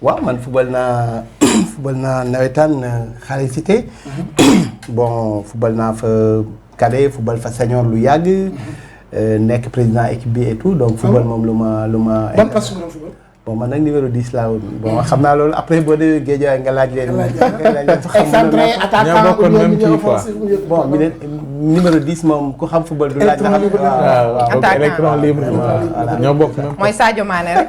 waaw man football naa nawetaan Xale Cité. bon football naa fa cadet football fa senior lu yàgg. nekk président équipe bi et tout donc football moom lu ma. ban poste nga doon football. bon man nag numéro 10 laa woon bon xam naa loolu après boo dee Guédiawaye nga laaj leen. excentré attaquant ou bien milieu offensif bon ñu ne numéro 10 moom ku xam football du laaj. waaw électron libre ñoo bokk même. mooy Sadio Mané rek.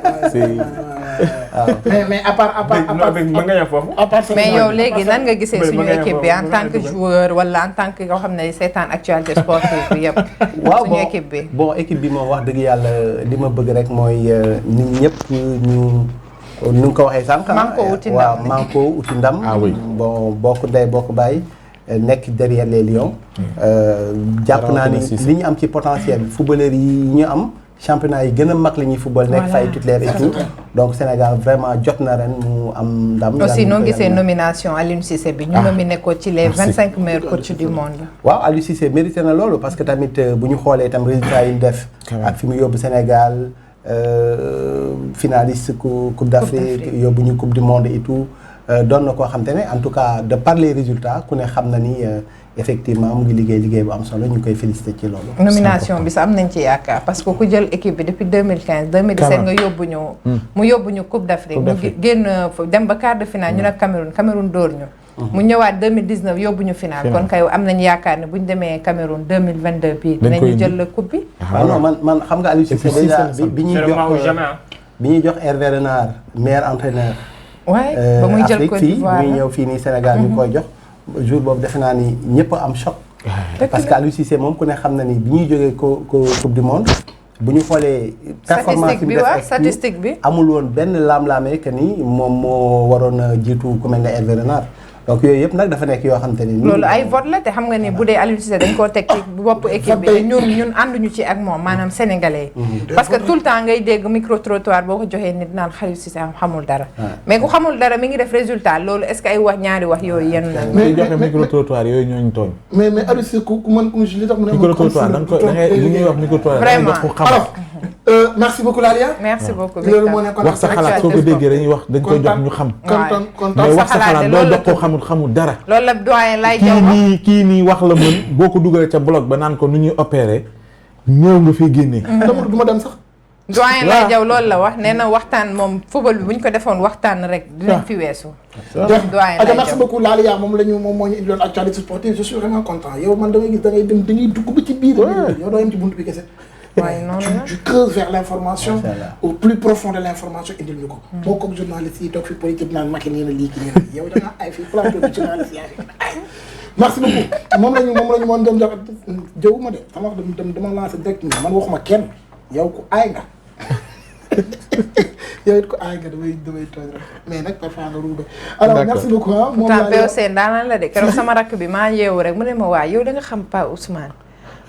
mais à part mën nga ñëw foofu. mais yow léegi nan nga gisee suñu équipe bi en tant que joueur wala en tant que yoo xam ne seetaan actualité sportive bi yëpp. waaw suñu équipe bi. bon équipe bi moom wax dëgg yàlla li ma bëgg rek mooy nit ñëpp ñu nga ko waxee sànq. man ko uti ndam. ah oui bon bokk ndey bokk bàyyi nekk derrière les lions. jàpp naa ni li ñu am ci potentiel footballeur yi ñu am. championnat yi gën a mag la ñuy football nekk fay titulaire et tout donc Sénégal vraiment jot na ren mu am ndam. aussi noo gisee nomination Aliou Cissé bi. ñu nominé ko ci les 25 meilleurs coachs du monde. waaw Aliou Cissé mérité na loolu parce que tamit bu ñu xoolee itam résultat yi ñu def. ak fi mu yóbbu Sénégal finaliste coupe d'Afrique yóbbu ñu coupe du monde et tout doon na koo xam te ne en tout cas de par les résultats ku ne xam na ni. effectivement mu ngi liggéey bu am solo ñu koy féliciter ci loolu. nomination bi sax am nañ ci yaakaar parce que ku jël équipe bi depuis 2015 2017 nga yóbbu ñu. mu yóbbu ñu Coupe d'Afrique. mu génn dem ba quart de finale ñu ne Cameroun dóor ñu. mu ñëwaat 2019 yóbbu ñu finale kon kay am nañ yaakaar ne bu ñu demee Cameroun 2022 bii. dinañu jël la coupe bi. waaw non man xam nga Aliou Cissé déjà bi ñuy jox Hervé Renard meilleur entraîneur. waaye ba muy jël Côte d'Ivoire muy ñëw fii nii Sénégal ñu koy jox. jour boobu defe naa ni ñëpp am choc. parce que Aliou Cissé moom ku ne xam na ni bi ñuy jógee coupe du monde bu ñu xoolee. performance bi statistique bi amul woon benn laam-laamee que ni moom moo waroon a jiitu ku mel ne Hervé Renard donc yooyu yëpp nag dafa nekk yoo xam te ni. loolu ay vote la te xam nga ni bu dee Aliou Cissé dañ koo teg ci bopp équipe bi ñun ànduñu ci ak moom maanaam sénégalais yi. parce que tout le temps ngay dégg micro trottoir boo ko joxee nit naan Aliou Cissé xamul dara. mais ku xamul dara mi ngi def résultat loolu est-ce que ay wax ñaari wax yooyu yenn na. mais joxe micro trottoir yooyu ñooñu tooñ. mais Aliou Cissé ku mën li tax mu ne. micro trottoir da nga koy da ngay li ñuy wax micro trottoir. vraiment alors merci beaucoup Lalia. merci beaucoup loolu moo nekkoon wax sa xalaat soo ko déggee dañuy wax dañ koy jox ñu xam. kontaan mais wax sa xalaat doo jox ko xamul dara. loolu la doyen lay jaw kii nii wax la mën boo ko dugalee ca blog ba naan ko nu ñuy opérer ñëw nga fii génnee. du ma dem sax. doyen lay jaw loolu la wax nee na waxtaan moom football bi bu ñu ko defoon waxtaan rek dinañ fi weesu. doyen lay merci beaucoup Lalia moom moo ñu indiloon actualité sportive je suis vraiment content yow man damay gis da ngay dem dañuy dugg ba ci biir. yow doo yem ci buntu bi kese. waaye noonu la tu creuses vers l'information au plus profond de l'information indil ñu ko. boo ko journaliste yi toog fi politique naan Macky nee na lii ki nee na yow da nga ay fii plateau bi journaliste yaa fi ay. merci beaucoup moom la ñu mën doon jox jëwuma de sama wax dama lancé directement man waxuma kenn yow ku aay nga yow it ku aay nga damay tooñ rek mais nag parfois nga ruube. alors merci beaucoup ah. moom laa yor pourtant daanaka la de keroog sama rakk bi maa yeewu rek mu ne ma waa yow da nga xam Pa Ousmane.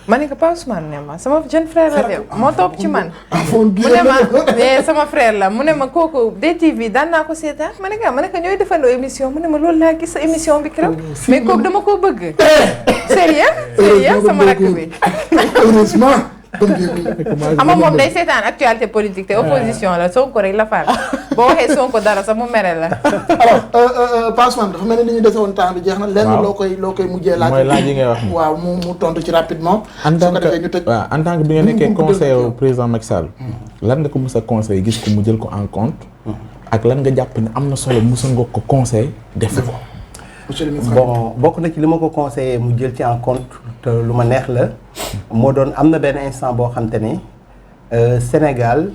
ma ne ko Pa Ousmane ne ma sama jeune frère la de moo topp ci man mu ne ma sama frère la mu ne ma kooku DTV daan naa ko seetaan ma ne ko ñooy defandoo émission mu ne ma loolu laa gis sa émission bi keroog mais kooku dama koo bëgg sérieux sama rakk bi heureusement ama moom day seetaan actualité politique te opposition la Sonko rek la far boo waxee Sonko dara sax mu mere la alors Pa Ousmane dafa mel ni li ñu dese woon temps bi jeex na lenn loo koy mujjee laaj mooy laaj yi ngay wax waaw mu tontu ci rapidement en tant que bi nga nekkee conseiller au président Macky Sall lan nga ko mës a conseil gis ko mu jël ko en compte ak lan nga jàpp ne am na solo mës nga ko conseil def ko bon bokk na ci li ma ko conseillé mu jël ci en compte te lu ma neex la moo doon am na benn instant boo xam te ne Sénégal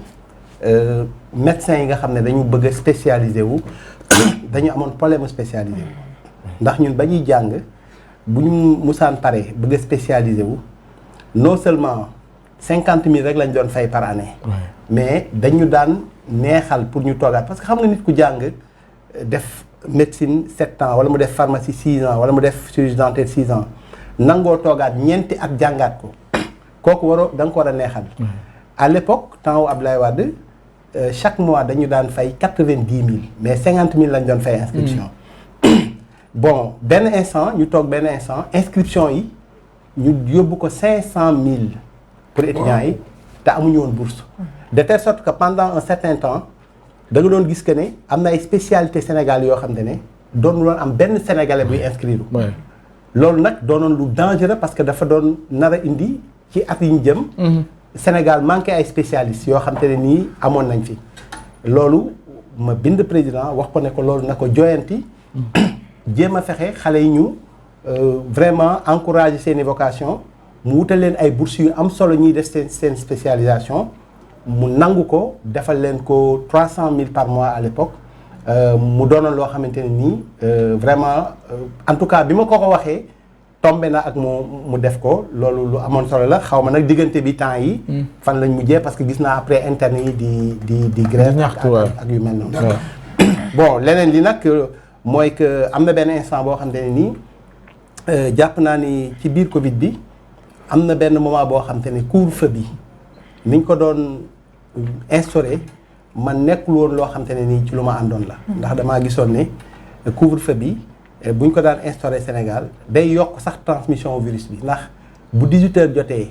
médecins yi nga xam ne dañu bëgg a spécialisé wu dañu amoon problème spécialisé wu ndax ñun ba ñuy jàng bu ñu musaan pare bëgg a spécialisé wu non seulement 50 000 rek lañ doon fay par année mais dañu daan neexal pour ñu toogaat parce que xam nga nit ku jàng def médecine 7 ans wala mu def pharmacie 6 ans wala mu def chirurgie dentaire 6 ans nangoo toogaat ñeenti at jàngaat ko kooku da nga ko war a neexal. À l'époque temps wu Abdoulaye Wade chaque mois dañu daan fay 90 000 mais 50 000 lañ doon fay inscription. bon benn instant ñu toog benn instant inscription yi ñu yóbbu ko 500 000 pour étudiants yi te amuñu woon bourse. de telle sorte que pendant un certain temps. da nga doon gis que ne am na ay spécialité Sénégal yoo xam ne doon loon am benn sénégalais buy inscrire. loolu nag doonoon lu dangereux parce que dafa doon nar a indi ci at yi ñu jëm. Sénégal manqué ay spécialistes yoo xam ne nii amoon nañ fi. loolu ma bind président wax ko ne ko loolu na ko joyanti jéem a fexe xale yi ñu vraiment encourager seen vocation mu wutal leen ay bourses yu am solo ñuy def seen spécialisation. mu nangu ko defal leen ko 300 000 par mois à l'époque mu doonoon loo xamante ne nii vraiment en tout cas bi ma ko waxee tombé na ak mu def ko loolu lu amoon solo la xaw ma nag diggante bi temps yi fan lañ mujjee parce que gis naa après interne yi di grève ak yu mel noonu bon leneen li nag mooy que am na benn instant boo xamante ne nii jàpp naa ni ci biir Covid bi am na benn moment boo xamante ne couvre-feu bi niñ ko doon instauré man nekkul woon loo xam te ne nii ci lu ma àndoon la. ndax damaa gisoon ne couvre-feu bi buñ ko daan instauré Sénégal day yokk sax transmission virus bi ndax bu 18h jotee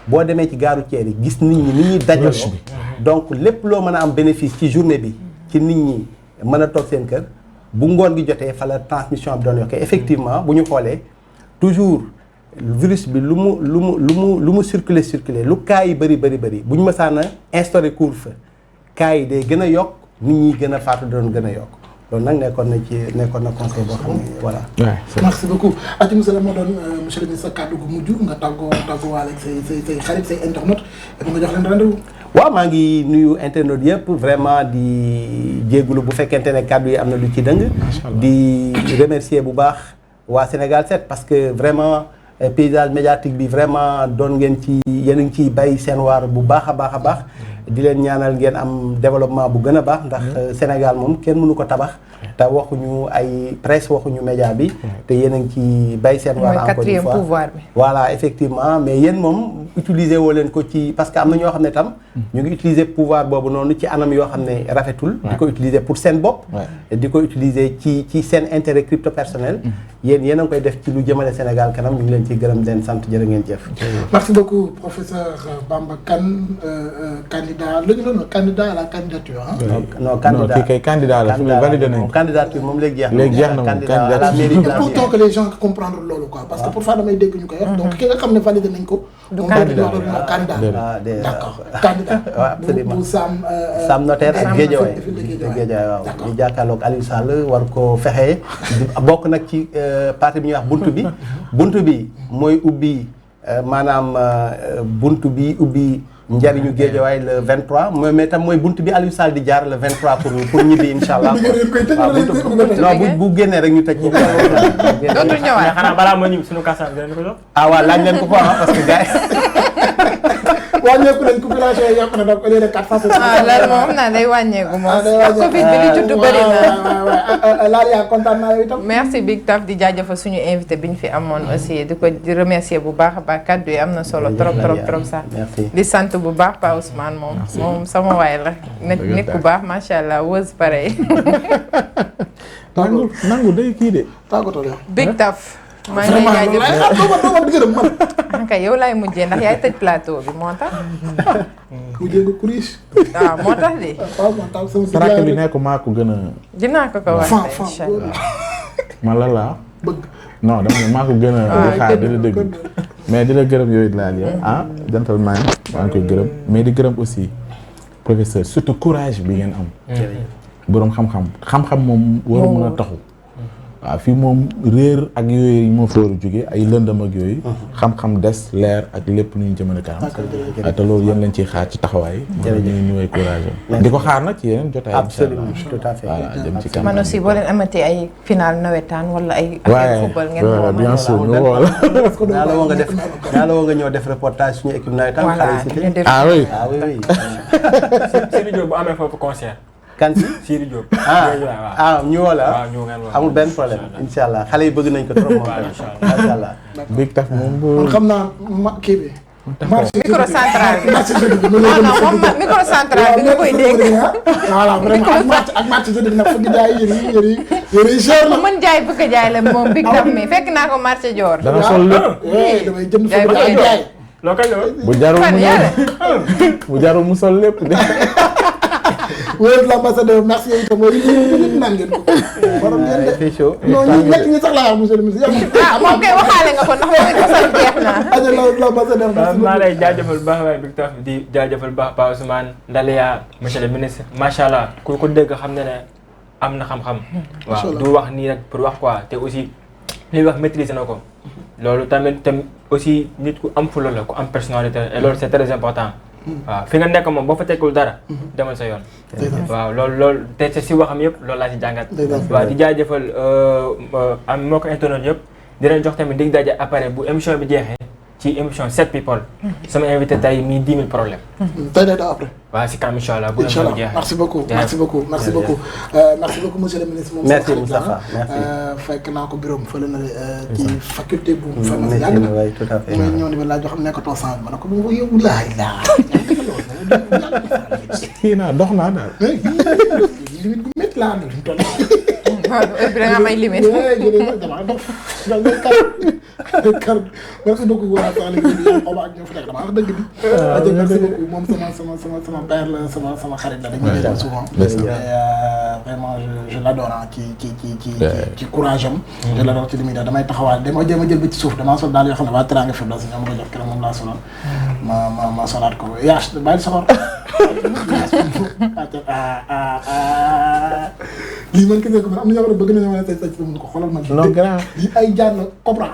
boo demee ci gaaru ceer yi gis nit ñi ni ñuy dajaloo. donc lépp loo mën a am bénéfice ci journée bi ci nit ñi mën a toog seen kër bu ngoon gi jotee fa la transmission bi doon yokkee effectivement bu ñu xoolee toujours. virus bi lu mu circuler lu cas yi bëri bu ñu mësaan a instauré couvre-feu cas yi day gën a yokk nit ñi gën a faatu doon gën a yokk loolu nag nekkoon na conseil boo xam ne voilà. merci beaucoup. ati monsieur la moo doon monsieur le ministre kàddu gu mujj nga tàgguwaale ak say xarit say internautes et nga jox leen rendez-vous. waaw maa ngi nuyu internautes yëpp vraiment di jégalu bu fekkente ne kàddu yi am na lu ci dëng. di remercier bu baax waa Sénégal 7 parce que vraiment. paysage médiatique bi vraiment doon ngeen ci yéen a ngi ciy bay seen waar bu baax a baax di leen ñaanal ngeen am développement bu gën a baax ndax Sénégal moom kenn mënu ko tabax te waxuñu ay presse waxuñu média bi te yéen a ngi ci bay seen waar encore une fois pouvoir bi. voilà effectivement mais yéen moom utiliser woo leen ko ci parce que am na ñoo xam ne tam ñu ngi utiliser pouvoir boobu noonu ci anam yoo xam ne rafetul di ko utiliser pour seen bopp di ko utiliser ci seen intérêt crypto personnel yéen a ngi koy def ci lu jëmale Sénégal kanam ñu ngi leen ciy gërëm leen sant jërë ngeen jëf. Merci beaucoup professeur Bamba Kane candidat la ñu doon candidat à la candidature ah. non candidat kii kay candidat la fi mu validé nañu. candidature moom léegi jeex na. léegi jeex na moom candidat à la mairie de la pour que les gens comprendre loolu quoi parce que parfois damay dégg ñu koy wax. donc ki nga xam ne validé nañ ko. du candidat candidat d'accord candidat. waaw absolument bu Sam Notaire ak Guédiawaye Guédiawaye waaw ñu jàkkaarloog Aliou Sall war ko fexe bokk nag ci parti bi ñuy wax buntu bi mooy ubbi maanaam buntu bi ubbi njariñu Guédiawaye le 23 mais tam mooy buntu bi Aliou Sall di jaar le 23 pour ñibbi incha allah. non bu génnee rek ñu tëj ko. dootul ñëwaat mais xanaa balaa moo ñibbi suñu kasaan dinañ ko jox. ah waaw laaj leen ko parce que gars wàññeeku nañ population yi yokk na donc au lieu de 400. loolu moom xam naa day wàññeeku moom. ndax Covid bi li judd bëri na. laal yaa kontaan naa yow itam. merci Big Taf di jaajëfal suñu invité bi ñu fi amoon aussi di ko di remercier bu baax a baax kàddu yi am na solo trop sax. di sant bu baax Pa Ousmane moom sama waay la. nit ku baax macha allah wës pareil. nangu day kii de. tàggatoo de. Big Taf. maa ngi lay jaajëfal kay yow laay mujjee ndax yaay tëj plateau bi moo tax. mujjee nga kuris. waaw moo tax de. saraka bi nekk maa ko gën a. dinaa ko wax incha allah. man la laa. bëgg. non dama ne maa ko gën a. di xaar di la dégg mais di la gërëm yooyu laal yow gentleman maa ngi koy gërëm mais di gërëm aussi professeur surtout courage bi ngeen am. boroom xam-xam moom waru mën a taxu. waaw fii moom réer ak yooyu moo fa war a jógee ay lëndëm ak yooyu. xam-xam des leer ak lépp nu ñu jëmale kanam. te loolu yéen lañ ciy xaar ci taxawaay. jërëjëf ñu ñëwee courage am. di ko xaar nag ci yeneen jotaay. absolument tout à fait. voilà jëm ci kanam. man aussi boo leen amatee ay final nawetaan wala ay. affaire football ngeen waaw bien sûr ñu woo la. naa la woo nga ñëw def reportage suñu équipe nawetaan. voilà ah oui. ah oui. Sidi Diop bu amee foofu concert. kan si Sidi Diop. ñu woo la waaw ñu ngeen woo amul benn problème incha allah xale yi bëgg nañ ko trop moom tamit macha allah. Big Taf moom man xam naa kii bi. microcentral bi marché jeudi bi. non moom microcentral bi nga koy dégg. voilà vraiment ak marché jeudi bi nag foog jaay yëre yi cher na. mën jaay bëgg a jaay la moom Big Taf mi fekk naa ko marché Dior. dana sol lépp. damay jënd jaay foog bëgg a jaay. loo koy ñëw. bu jarul mu sol lépp de. wóor l'ambassadeur merci yow itam mooy li naan ngeen ko. waroon ngeen de non ñi nekk ñi sax laa wax monsieur le ministre. moom kay waxaale nga ko ndax moom it mosal jeex na. aja l'ambassadeur merci maa lay jaajëfal baax waaye Big Taf di jaajëfal baax Pa Ousmane Ndaleya monsieur le ministre macha allah ku ko dégg xam ne am na xam-xam. waaw du wax nii rek pour wax quoi te aussi li wax maîtriser na ko. loolu tamit aussi nit ku am fulla la ku am personnalité et loolu c'est très important. waaw fi nga nekk moom boo fa tekkul dara. demal sa yoon. waaw loolu te si waxam yëpp loolu laa si jàngat. waaw di jaajëfal am moo ko internet yëpp di leen jox tamit dig daje après bu émission bi jeexee ci émission 7 people. sama invité tey mi 10 000 problèmes. tey day daw après. waaw si kanam incha allah bu émission bi jeexee. merci beaucoup merci beaucoup monsieur le ministre. moom merci Moustapha merci. fekk naa ko bureau fële na ci faculté bu pharmacie yàgg na. oui tout à fait. mais ñëw ni ma laaj joo xam nekkatoo sang ma ne ko bu ma yóbbu laay laa. kii naa dox naa daal. limite bu métti laa am toll. waaw heure bi da nga may limite. damaa dox kar merci beaucoup waa Salick xaw ma ak ñoo fi nekk damaa wax dëgg bi. merci beaucoup moom sama père la sama xarit la dañuy déglu souvent. vraiment je l'adore ci courage am. je l'adore ci li muy def damay taxawaal dama jéem a jël bi ci suuf damaa sol daal yoo xam ne waa Teranga Faiblesse ñoom ma ko jox keroog moom laa solal. ma solaat ko yaas bàyyi soxor. lii man kese ko man am na ñoo xam ne bëgg nañu ma ne say say mun ko xoolal man. non grand lii ay jaar la Cobra.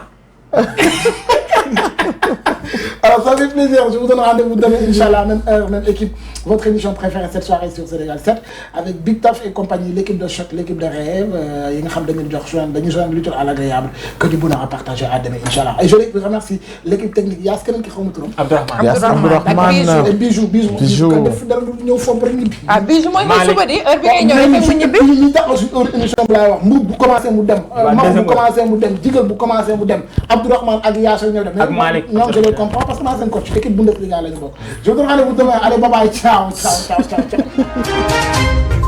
Alors ça fait plaisir, je vous donne rendez-vous demain inchallah même heure même équipe, votre émission préférée cette soirée sur Sénégal 7 avec Big Taf et compagnie, l'équipe de choc, l'équipe de rêve yi nga xam dañu jox dañu joindre l'utile à l'agréable que du bonheur à partager à demain inchallah. Et je remercie l'équipe technique Yaas keneen ki xaw ma turam. Abdourahmane Bijou def dara ñëw fomp rek ñibbi. ah Bijou mooy mooy suba di heure bi ngay ñëw rek mu ñibbi. ñi taxaw si heure émission bi laay wax Mbour bu commencé mu dem. Mam bu commencé mu dem Jigal bu commencé mu dem Abdourahmane ak Yaas ñëw dem. ak Malick ñoom je les comprends parce que maa seen coach équipe Bundesliga lañu bokk. Je vous donne rendez-vous demain allez bye bye ciao ciao ciao ciao.